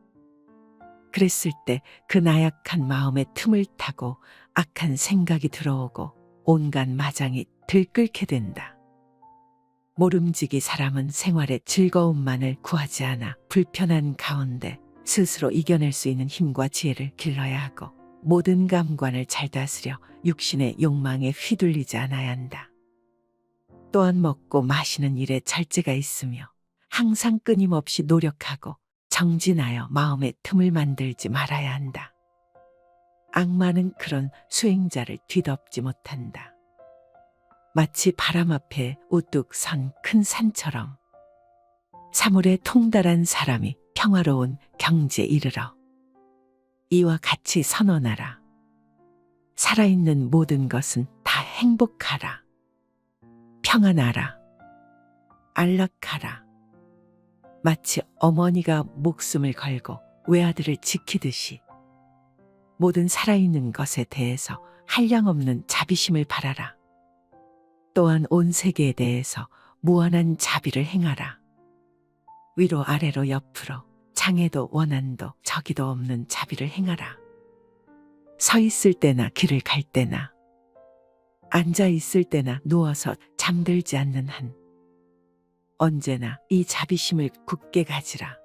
그랬을 때 그 나약한 마음의 틈을 타고 악한 생각이 들어오고 온갖 마장이 들끓게 된다. 모름지기 사람은 생활의 즐거움만을 구하지 않아 불편한 가운데 스스로 이겨낼 수 있는 힘과 지혜를 길러야 하고 모든 감관을 잘 다스려 육신의 욕망에 휘둘리지 않아야 한다. 또한 먹고 마시는 일에 절제가 있으며 항상 끊임없이 노력하고 정진하여 마음의 틈을 만들지 말아야 한다. 악마는 그런 수행자를 뒤덮지 못한다. 마치 바람 앞에 우뚝 선 큰 산처럼 사물에 통달한 사람이 평화로운 경지에 이르러 이와 같이 선언하라. 살아있는 모든 것은 다 행복하라. 평안하라. 안락하라. 마치 어머니가 목숨을 걸고 외아들을 지키듯이 모든 살아있는 것에 대해서 한량없는 자비심을 바라라. 또한 온 세계에 대해서 무한한 자비를 행하라. 위로 아래로 옆으로 장애도 원한도 저기도 없는 자비를 행하라. 서 있을 때나 길을 갈 때나 앉아 있을 때나 누워서 잠들지 않는 한 언제나 이 자비심을 굳게 가지라.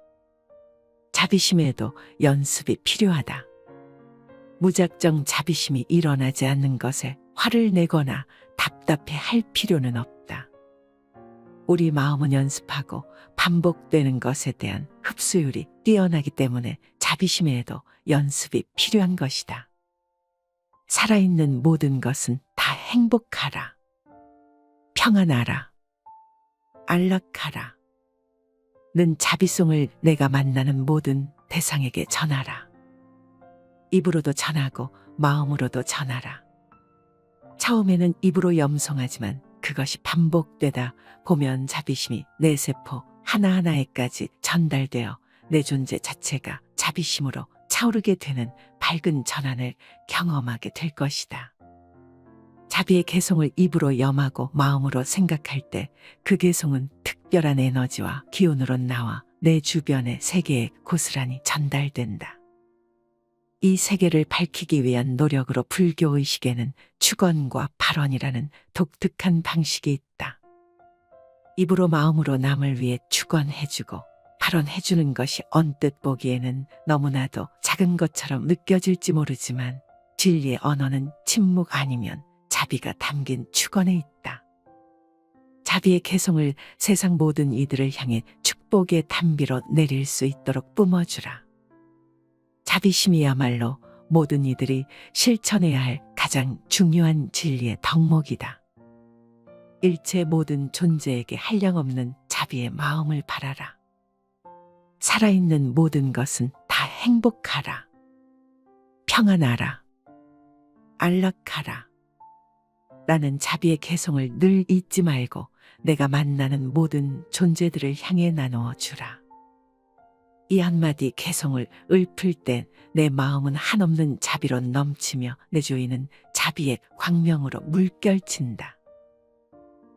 자비심에도 연습이 필요하다. 무작정 자비심이 일어나지 않는 것에 화를 내거나 답답해 할 필요는 없다. 우리 마음은 연습하고 반복되는 것에 대한 흡수율이 뛰어나기 때문에 자비심에도 연습이 필요한 것이다. 살아있는 모든 것은 다 행복하라. 평안하라. 안락하라. 는 자비송을 내가 만나는 모든 대상에게 전하라. 입으로도 전하고 마음으로도 전하라. 처음에는 입으로 염송하지만 그것이 반복되다 보면 자비심이 내 세포 하나하나에까지 전달되어 내 존재 자체가 자비심으로 차오르게 되는 밝은 전환을 경험하게 될 것이다. 자비의 개성을 입으로 염하고 마음으로 생각할 때 그 개성은 특별한 에너지와 기운으로 나와 내 주변의 세계에 고스란히 전달된다. 이 세계를 밝히기 위한 노력으로 불교의식에는 축언과 발언이라는 독특한 방식이 있다. 입으로 마음으로 남을 위해 축언해주고 발언해주는 것이 언뜻 보기에는 너무나도 작은 것처럼 느껴질지 모르지만 진리의 언어는 침묵 아니면 자비가 담긴 축언에 있다. 자비의 개성을 세상 모든 이들을 향해 축복의 단비로 내릴 수 있도록 뿜어주라. 자비심이야말로 모든 이들이 실천해야 할 가장 중요한 진리의 덕목이다. 일체 모든 존재에게 한량없는 자비의 마음을 바라라. 살아있는 모든 것은 다 행복하라. 평안하라. 안락하라. 나는 자비의 개성을 늘 잊지 말고 내가 만나는 모든 존재들을 향해 나누어 주라. 이 한마디 개성을 읊을 땐 내 마음은 한없는 자비로 넘치며 내 주인은 자비의 광명으로 물결친다.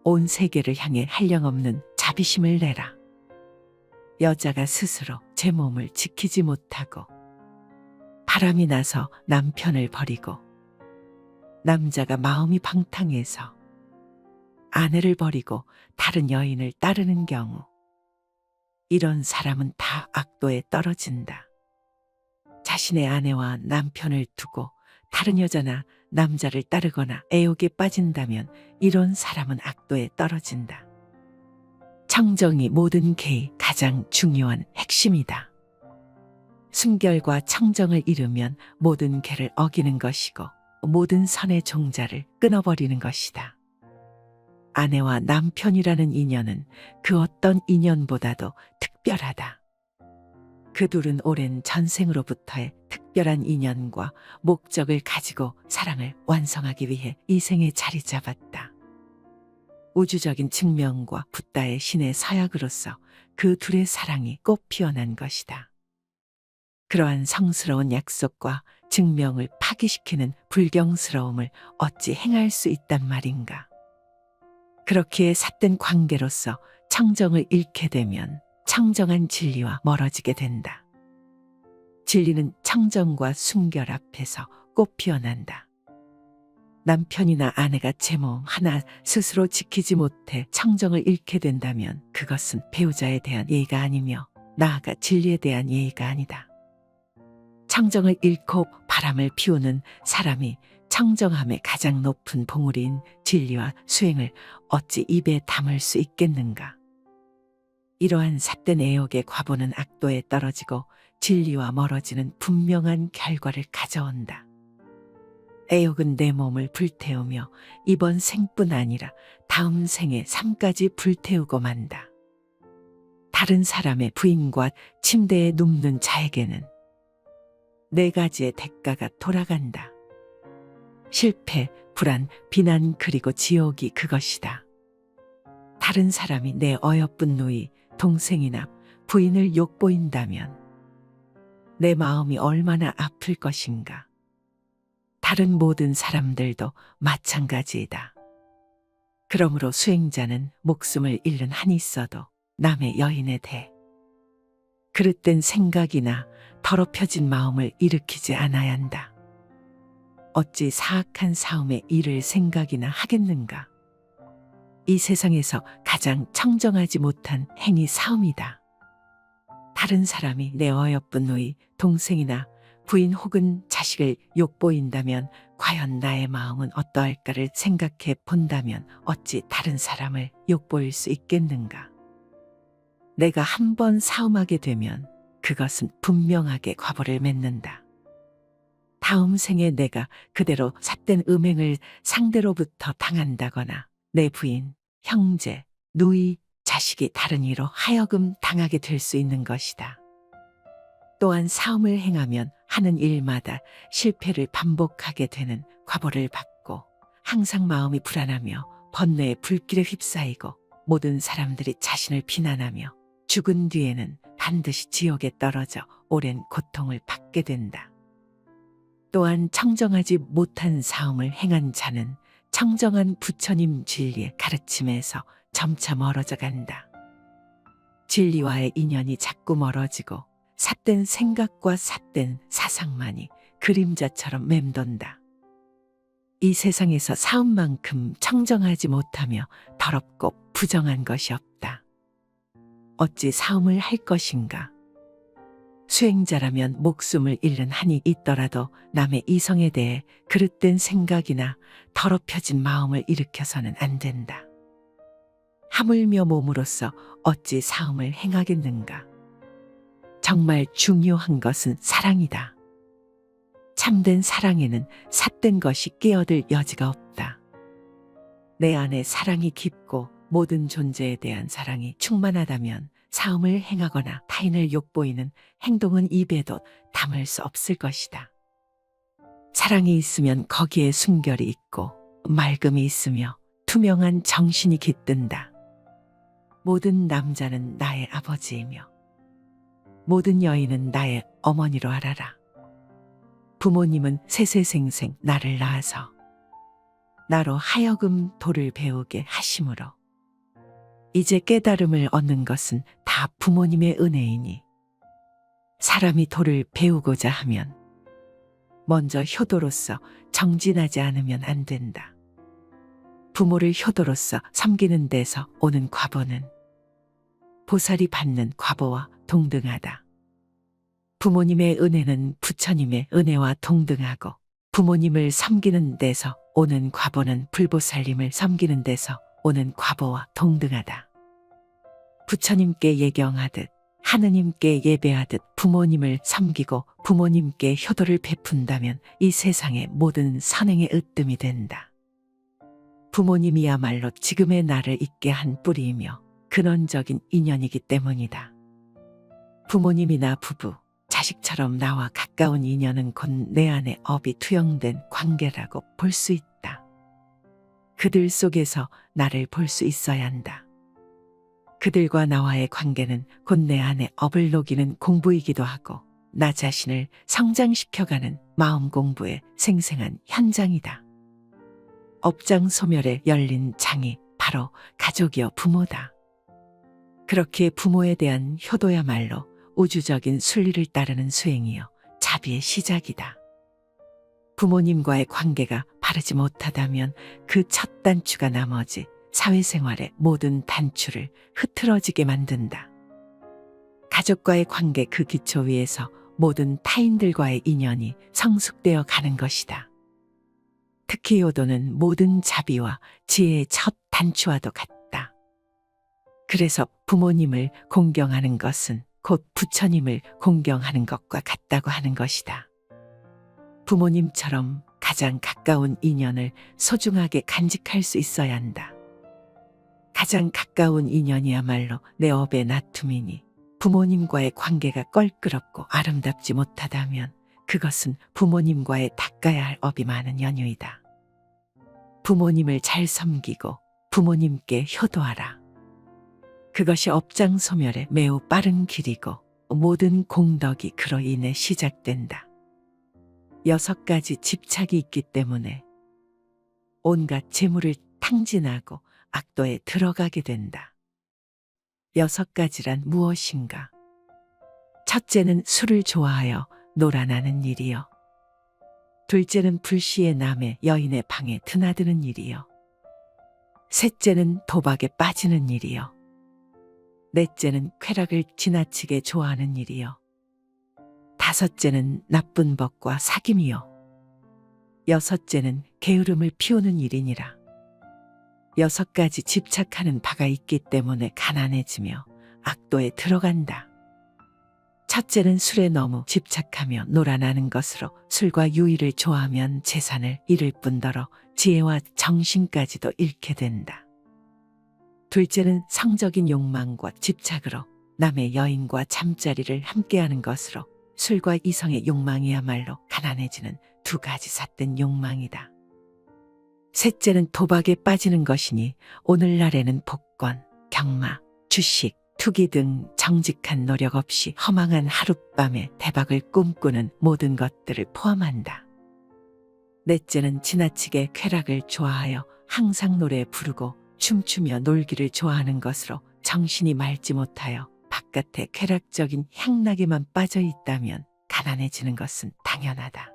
온 세계를 향해 한량없는 자비심을 내라. 여자가 스스로 제 몸을 지키지 못하고 바람이 나서 남편을 버리고 남자가 마음이 방탕해서 아내를 버리고 다른 여인을 따르는 경우, 이런 사람은 다 악도에 떨어진다. 자신의 아내와 남편을 두고 다른 여자나 남자를 따르거나 애욕에 빠진다면 이런 사람은 악도에 떨어진다. 청정이 모든 계의 가장 중요한 핵심이다. 순결과 청정을 잃으면 모든 계를 어기는 것이고 모든 선의 종자를 끊어버리는 것이다. 아내와 남편이라는 인연은 그 어떤 인연보다도 특별하다. 그 둘은 오랜 전생으로부터의 특별한 인연과 목적을 가지고 사랑을 완성하기 위해 이 생에 자리 잡았다. 우주적인 측면과 붓다의 신의 서약으로서 그 둘의 사랑이 꽃 피어난 것이다. 그러한 성스러운 약속과 증명을 파기시키는 불경스러움을 어찌 행할 수 있단 말인가. 그렇기에 삿된 관계로서 청정을 잃게 되면 청정한 진리와 멀어지게 된다. 진리는 청정과 순결 앞에서 꽃 피어난다. 남편이나 아내가 제 몸 하나 스스로 지키지 못해 청정을 잃게 된다면 그것은 배우자에 대한 예의가 아니며 나아가 진리에 대한 예의가 아니다. 청정을 잃고 바람을 피우는 사람이 청정함의 가장 높은 봉우리인 진리와 수행을 어찌 입에 담을 수 있겠는가. 이러한 삿된 애욕의 과보는 악도에 떨어지고 진리와 멀어지는 분명한 결과를 가져온다. 애욕은 내 몸을 불태우며 이번 생뿐 아니라 다음 생의 삶까지 불태우고 만다. 다른 사람의 부인과 침대에 눕는 자에게는 네 가지의 대가가 돌아간다. 실패, 불안, 비난 그리고 지옥이 그것이다. 다른 사람이 내 어여쁜 누이, 동생이나 부인을 욕보인다면 내 마음이 얼마나 아플 것인가. 다른 모든 사람들도 마찬가지이다. 그러므로 수행자는 목숨을 잃는 한이 있어도 남의 여인에 대해 그릇된 생각이나 더럽혀진 마음을 일으키지 않아야 한다. 어찌 사악한 사움에 이를 생각이나 하겠는가. 이 세상에서 가장 청정하지 못한 행위 사움이다. 다른 사람이 내 어여쁜 누이, 동생이나 부인 혹은 자식을 욕보인다면 과연 나의 마음은 어떠할까를 생각해 본다면 어찌 다른 사람을 욕보일 수 있겠는가. 내가 한 번 사움하게 되면 그것은 분명하게 과보를 맺는다. 다음 생에 내가 그대로 삿된 음행을 상대로부터 당한다거나 내 부인, 형제, 누이, 자식이 다른 이로 하여금 당하게 될 수 있는 것이다. 또한 사움을 행하면 하는 일마다 실패를 반복하게 되는 과보를 받고 항상 마음이 불안하며 번뇌의 불길에 휩싸이고 모든 사람들이 자신을 비난하며 죽은 뒤에는 반드시 지옥에 떨어져 오랜 고통을 받게 된다. 또한 청정하지 못한 사움을 행한 자는 청정한 부처님 진리의 가르침에서 점차 멀어져 간다. 진리와의 인연이 자꾸 멀어지고 삿된 생각과 삿된 사상만이 그림자처럼 맴돈다. 이 세상에서 사움만큼 청정하지 못하며 더럽고 부정한 것이 없다. 어찌 사움을 할 것인가? 수행자라면 목숨을 잃는 한이 있더라도 남의 이성에 대해 그릇된 생각이나 더럽혀진 마음을 일으켜서는 안 된다. 하물며 몸으로서 어찌 사움을 행하겠는가? 정말 중요한 것은 사랑이다. 참된 사랑에는 삿된 것이 끼어들 여지가 없다. 내 안에 사랑이 깊고 모든 존재에 대한 사랑이 충만하다면 사움을 행하거나 타인을 욕보이는 행동은 입에도 담을 수 없을 것이다. 사랑이 있으면 거기에 순결이 있고 맑음이 있으며 투명한 정신이 깃든다. 모든 남자는 나의 아버지이며 모든 여인은 나의 어머니로 알아라. 부모님은 세세생생 나를 낳아서 나로 하여금 도를 배우게 하심으로 이제 깨달음을 얻는 것은 다 부모님의 은혜이니 사람이 도를 배우고자 하면 먼저 효도로서 정진하지 않으면 안 된다. 부모를 효도로서 섬기는 데서 오는 과보는 보살이 받는 과보와 동등하다. 부모님의 은혜는 부처님의 은혜와 동등하고 부모님을 섬기는 데서 오는 과보는 불보살님을 섬기는 데서 오는 과보와 동등하다. 부처님께 예경하듯 하느님께 예배하듯 부모님을 섬기고 부모님께 효도를 베푼다면 이 세상의 모든 선행의 으뜸이 된다. 부모님이야말로 지금의 나를 있게 한 뿌리이며 근원적인 인연이기 때문이다. 부모님이나 부부, 자식처럼 나와 가까운 인연은 곧 내 안에 업이 투영된 관계라고 볼 수 있다. 그들 속에서 나를 볼 수 있어야 한다. 그들과 나와의 관계는 곧 내 안에 업을 녹이는 공부이기도 하고 나 자신을 성장시켜가는 마음 공부의 생생한 현장이다. 업장 소멸에 열린 장이 바로 가족이여 부모다. 그렇게 부모에 대한 효도야말로 우주적인 순리를 따르는 수행이요 자비의 시작이다. 부모님과의 관계가 바르지 못하다면 그 첫 단추가 나머지 사회생활의 모든 단추를 흐트러지게 만든다. 가족과의 관계 그 기초 위에서 모든 타인들과의 인연이 성숙되어 가는 것이다. 특히 효도는 모든 자비와 지혜의 첫 단추와도 같다. 그래서 부모님을 공경하는 것은 곧 부처님을 공경하는 것과 같다고 하는 것이다. 부모님처럼 가장 가까운 인연을 소중하게 간직할 수 있어야 한다. 가장 가까운 인연이야말로 내 업의 나툼이니 부모님과의 관계가 껄끄럽고 아름답지 못하다면 그것은 부모님과의 닦아야 할 업이 많은 연유이다. 부모님을 잘 섬기고 부모님께 효도하라. 그것이 업장 소멸의 매우 빠른 길이고 모든 공덕이 그로 인해 시작된다. 6가지 집착이 있기 때문에 온갖 재물을 탕진하고 악도에 들어가게 된다. 6가지란 무엇인가? 첫째는 술을 좋아하여 놀아나는 일이요. 둘째는 불시에 남의 여인의 방에 드나드는 일이요. 셋째는 도박에 빠지는 일이요. 넷째는 쾌락을 지나치게 좋아하는 일이요. 다섯째는 나쁜 법과 사귐이요. 여섯째는 게으름을 피우는 일이니라. 6가지 집착하는 바가 있기 때문에 가난해지며 악도에 들어간다. 첫째는 술에 너무 집착하며 놀아나는 것으로 술과 유의를 좋아하면 재산을 잃을 뿐더러 지혜와 정신까지도 잃게 된다. 둘째는 성적인 욕망과 집착으로 남의 여인과 잠자리를 함께하는 것으로 술과 이성의 욕망이야말로 가난해지는 2가지 삿된 욕망이다. 셋째는 도박에 빠지는 것이니 오늘날에는 복권, 경마, 주식, 투기 등 정직한 노력 없이 허망한 하룻밤에 대박을 꿈꾸는 모든 것들을 포함한다. 넷째는 지나치게 쾌락을 좋아하여 항상 노래 부르고 춤추며 놀기를 좋아하는 것으로 정신이 맑지 못하여 바깥에 쾌락적인 향락에만 빠져 있다면 가난해지는 것은 당연하다.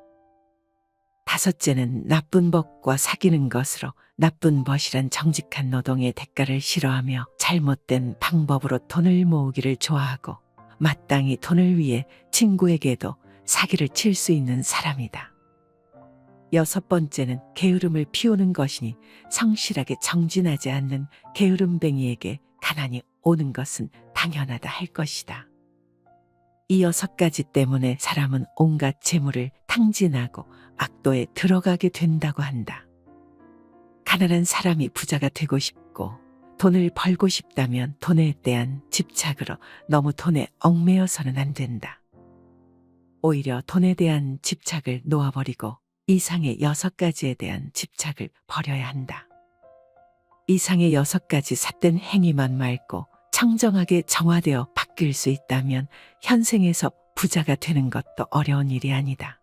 다섯째는 나쁜 법과 사귀는 것으로 나쁜 벗이란 정직한 노동의 대가를 싫어하며 잘못된 방법으로 돈을 모으기를 좋아하고 마땅히 돈을 위해 친구에게도 사기를 칠 수 있는 사람이다. 6번째는 게으름을 피우는 것이니 성실하게 정진하지 않는 게으름뱅이에게 가난이 오는 것은 당연하다 할 것이다. 이 6가지 때문에 사람은 온갖 재물을 탕진하고 악도에 들어가게 된다고 한다. 가난한 사람이 부자가 되고 싶고 돈을 벌고 싶다면 돈에 대한 집착으로 너무 돈에 얽매여서는 안 된다. 오히려 돈에 대한 집착을 놓아버리고 이상의 6가지에 대한 집착을 버려야 한다. 이상의 6가지 삿된 행위만 말고 청정하게 정화되어 바뀔 수 있다면 현생에서 부자가 되는 것도 어려운 일이 아니다.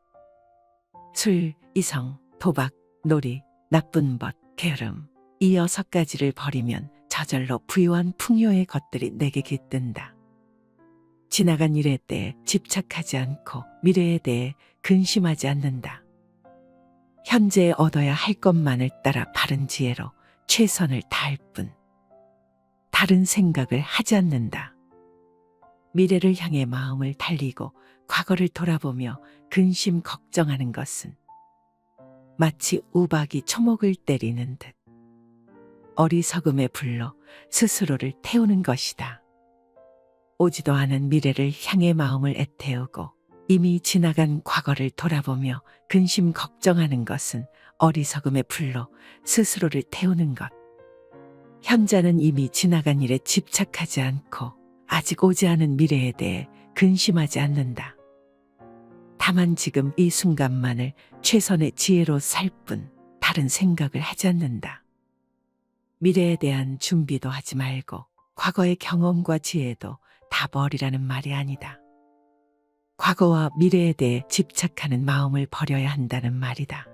술, 이성, 도박, 놀이, 나쁜 벗, 게으름 이 6가지를 버리면 저절로 부유한 풍요의 것들이 내게 깃든다. 지나간 일에 대해 집착하지 않고 미래에 대해 근심하지 않는다. 현재에 얻어야 할 것만을 따라 바른 지혜로 최선을 다할 뿐 다른 생각을 하지 않는다. 미래를 향해 마음을 달리고 과거를 돌아보며 근심 걱정하는 것은 마치 우박이 초목을 때리는 듯 어리석음의 불로 스스로를 태우는 것이다. 오지도 않은 미래를 향해 마음을 애태우고 이미 지나간 과거를 돌아보며 근심 걱정하는 것은 어리석음의 불로 스스로를 태우는 것. 현자는 이미 지나간 일에 집착하지 않고 아직 오지 않은 미래에 대해 근심하지 않는다. 다만 지금 이 순간만을 최선의 지혜로 살 뿐 다른 생각을 하지 않는다. 미래에 대한 준비도 하지 말고 과거의 경험과 지혜도 다 버리라는 말이 아니다. 과거와 미래에 대해 집착하는 마음을 버려야 한다는 말이다.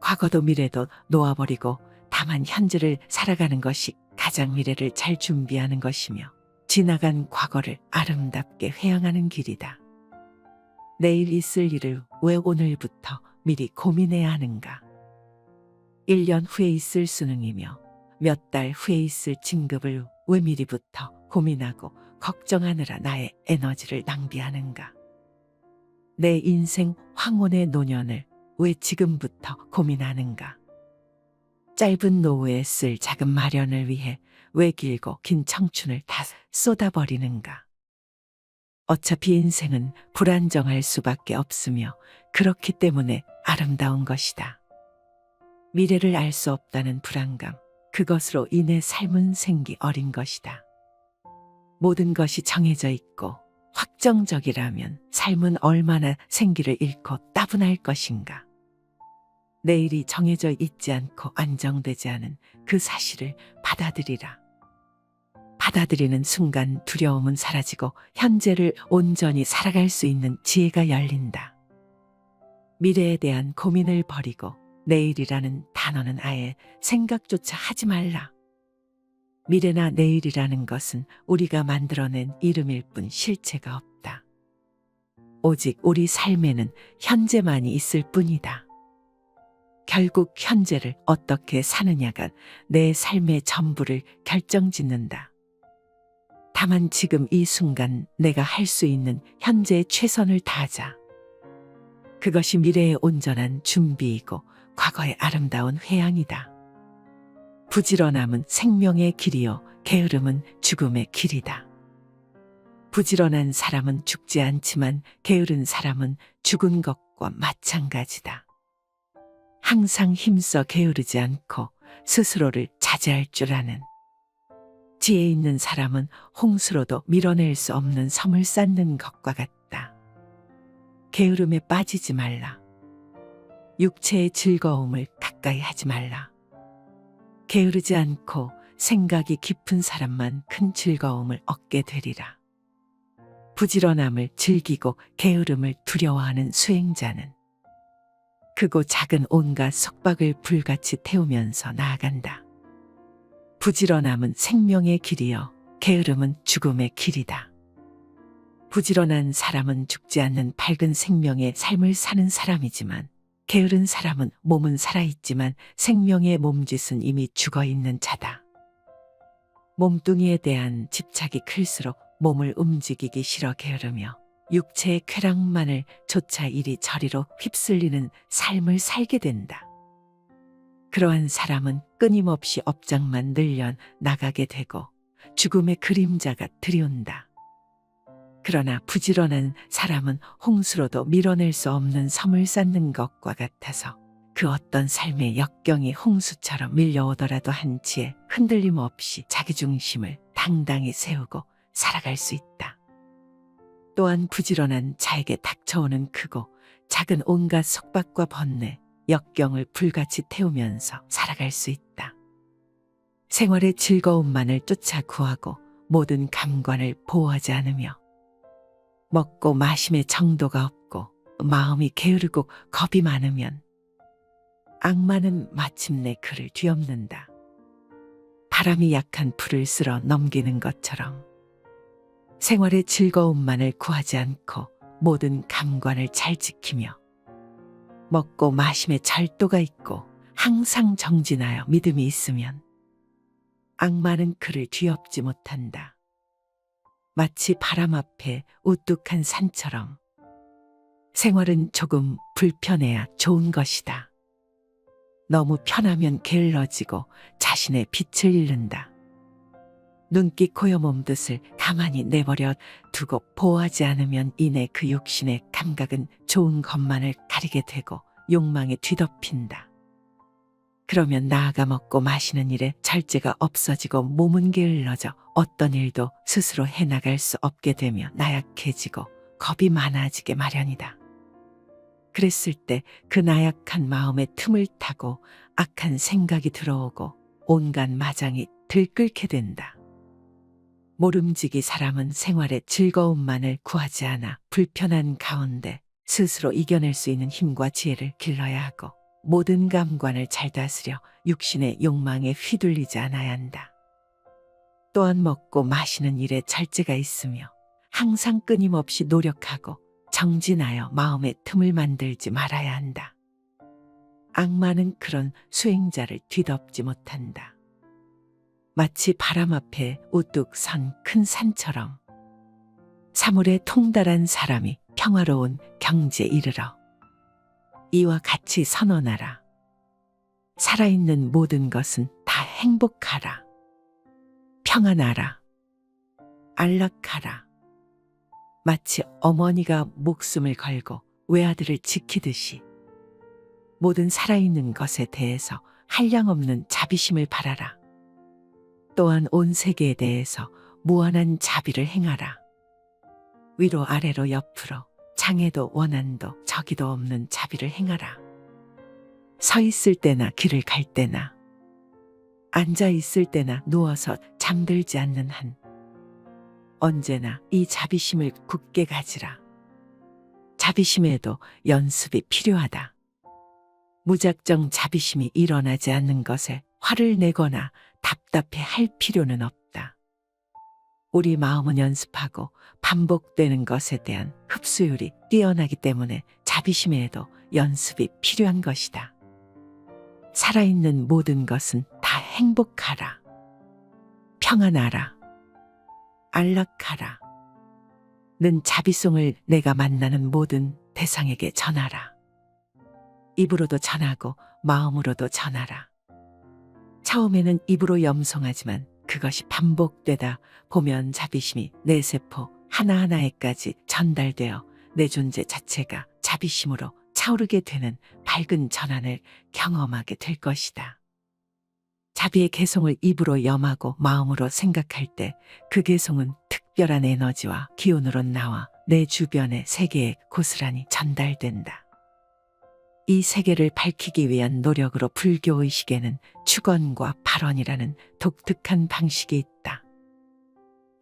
과거도 미래도 놓아버리고 다만 현재를 살아가는 것이 가장 미래를 잘 준비하는 것이며 지나간 과거를 아름답게 회항하는 길이다. 내일 있을 일을 왜 오늘부터 미리 고민해야 하는가? 1년 후에 있을 수능이며 몇 달 후에 있을 진급을 왜 미리부터 고민하고 걱정하느라 나의 에너지를 낭비하는가? 내 인생 황혼의 노년을 왜 지금부터 고민하는가? 짧은 노후에 쓸 자금 마련을 위해 왜 길고 긴 청춘을 다 쏟아버리는가? 어차피 인생은 불안정할 수밖에 없으며 그렇기 때문에 아름다운 것이다. 미래를 알 수 없다는 불안감, 그것으로 인해 삶은 생기 어린 것이다. 모든 것이 정해져 있고 확정적이라면 삶은 얼마나 생기를 잃고 따분할 것인가. 내일이 정해져 있지 않고 안정되지 않은 그 사실을 받아들이라. 받아들이는 순간 두려움은 사라지고 현재를 온전히 살아갈 수 있는 지혜가 열린다. 미래에 대한 고민을 버리고 내일이라는 단어는 아예 생각조차 하지 말라. 미래나 내일이라는 것은 우리가 만들어낸 이름일 뿐 실체가 없다. 오직 우리 삶에는 현재만이 있을 뿐이다. 결국 현재를 어떻게 사느냐가 내 삶의 전부를 결정짓는다. 다만 지금 이 순간 내가 할 수 있는 현재의 최선을 다하자. 그것이 미래의 온전한 준비이고 과거의 아름다운 회양이다. 부지런함은 생명의 길이요 게으름은 죽음의 길이다. 부지런한 사람은 죽지 않지만 게으른 사람은 죽은 것과 마찬가지다. 항상 힘써 게으르지 않고 스스로를 자제할 줄 아는 지혜 있는 사람은 홍수로도 밀어낼 수 없는 섬을 쌓는 것과 같다. 게으름에 빠지지 말라. 육체의 즐거움을 가까이 하지 말라. 게으르지 않고 생각이 깊은 사람만 큰 즐거움을 얻게 되리라. 부지런함을 즐기고 게으름을 두려워하는 수행자는 크고 작은 온갖 속박을 불같이 태우면서 나아간다. 부지런함은 생명의 길이요 게으름은 죽음의 길이다. 부지런한 사람은 죽지 않는 밝은 생명의 삶을 사는 사람이지만 게으른 사람은 몸은 살아있지만 생명의 몸짓은 이미 죽어있는 자다. 몸뚱이에 대한 집착이 클수록 몸을 움직이기 싫어 게으르며 육체의 쾌락만을 좇아 이리저리로 휩쓸리는 삶을 살게 된다. 그러한 사람은 끊임없이 업장만 늘려 나가게 되고 죽음의 그림자가 들이온다. 그러나 부지런한 사람은 홍수로도 밀어낼 수 없는 섬을 쌓는 것과 같아서 그 어떤 삶의 역경이 홍수처럼 밀려오더라도 한치의 흔들림 없이 자기 중심을 당당히 세우고 살아갈 수 있다. 또한 부지런한 자에게 닥쳐오는 크고 작은 온갖 속박과 번뇌, 역경을 불같이 태우면서 살아갈 수 있다. 생활의 즐거움만을 쫓아 구하고 모든 감관을 보호하지 않으며 먹고 마심의 정도가 없고 마음이 게으르고 겁이 많으면 악마는 마침내 그를 뒤엎는다. 바람이 약한 풀을 쓸어 넘기는 것처럼 생활의 즐거움만을 구하지 않고 모든 감관을 잘 지키며 먹고 마심의 절도가 있고 항상 정진하여 믿음이 있으면 악마는 그를 뒤엎지 못한다. 마치 바람 앞에 우뚝한 산처럼 생활은 조금 불편해야 좋은 것이다. 너무 편하면 게을러지고 자신의 빛을 잃는다. 눈기 코여 몸뜻을 가만히 내버려 두고 보호하지 않으면 이내 그 육신의 감각은 좋은 것만을 가리게 되고 욕망에 뒤덮인다. 그러면 나아가 먹고 마시는 일에 절제가 없어지고 몸은 게을러져 어떤 일도 스스로 해나갈 수 없게 되며 나약해지고 겁이 많아지게 마련이다. 그랬을 때 그 나약한 마음에 틈을 타고 악한 생각이 들어오고 온갖 마장이 들끓게 된다. 모름지기 사람은 생활의 즐거움만을 구하지 않아 불편한 가운데 스스로 이겨낼 수 있는 힘과 지혜를 길러야 하고 모든 감관을 잘 다스려 육신의 욕망에 휘둘리지 않아야 한다. 또한 먹고 마시는 일에 절제가 있으며 항상 끊임없이 노력하고 정진하여 마음의 틈을 만들지 말아야 한다. 악마는 그런 수행자를 뒤덮지 못한다. 마치 바람 앞에 우뚝 선 큰 산처럼 사물에 통달한 사람이 평화로운 경지에 이르러 이와 같이 선언하라. 살아있는 모든 것은 다 행복하라. 평안하라. 안락하라. 마치 어머니가 목숨을 걸고 외아들을 지키듯이 모든 살아있는 것에 대해서 한량없는 자비심을 바라라. 또한 온 세계에 대해서 무한한 자비를 행하라. 위로 아래로 옆으로 장애도 원한도 저기도 없는 자비를 행하라. 서 있을 때나 길을 갈 때나 앉아 있을 때나 누워서 잠들지 않는 한 언제나 이 자비심을 굳게 가지라. 자비심에도 연습이 필요하다. 무작정 자비심이 일어나지 않는 것에 화를 내거나 답답해 할 필요는 없다. 우리 마음은 연습하고 반복되는 것에 대한 흡수율이 뛰어나기 때문에 자비심에도 연습이 필요한 것이다. 살아있는 모든 것은 다 행복하라. 평안하라. 안락하라. 는 자비송을 내가 만나는 모든 대상에게 전하라. 입으로도 전하고 마음으로도 전하라. 처음에는 입으로 염송하지만 그것이 반복되다 보면 자비심이 내 세포 하나하나에까지 전달되어 내 존재 자체가 자비심으로 차오르게 되는 밝은 전환을 경험하게 될 것이다. 자비의 개송을 입으로 염하고 마음으로 생각할 때 그 개송은 특별한 에너지와 기운으로 나와 내 주변의 세계에 고스란히 전달된다. 이 세계를 밝히기 위한 노력으로 불교의식에는 축언과 발언이라는 독특한 방식이 있다.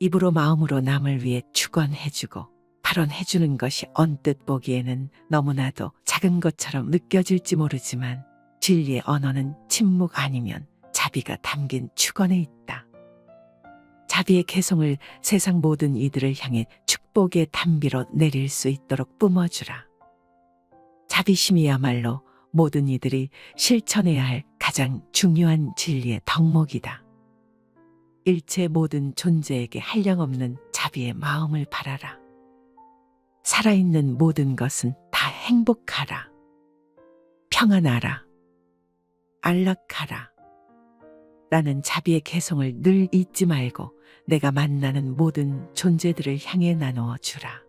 입으로 마음으로 남을 위해 축언해주고 발언해주는 것이 언뜻 보기에는 너무나도 작은 것처럼 느껴질지 모르지만 진리의 언어는 침묵 아니면 자비가 담긴 축언에 있다. 자비의 개송을 세상 모든 이들을 향해 축복의 단비로 내릴 수 있도록 뿜어주라. 자비심이야말로 모든 이들이 실천해야 할 가장 중요한 진리의 덕목이다. 일체 모든 존재에게 한량없는 자비의 마음을 바라라. 살아있는 모든 것은 다 행복하라. 평안하라. 안락하라. 나는 자비의 개송을 늘 잊지 말고 내가 만나는 모든 존재들을 향해 나누어 주라.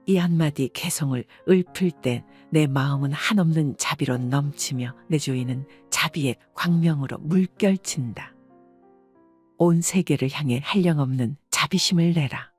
이 한마디 개송을 읊을 때 내 마음은 한없는 자비로 넘치며 내 주위는 자비의 광명으로 물결친다. 온 세계를 향해 한량없는 자비심을 내라.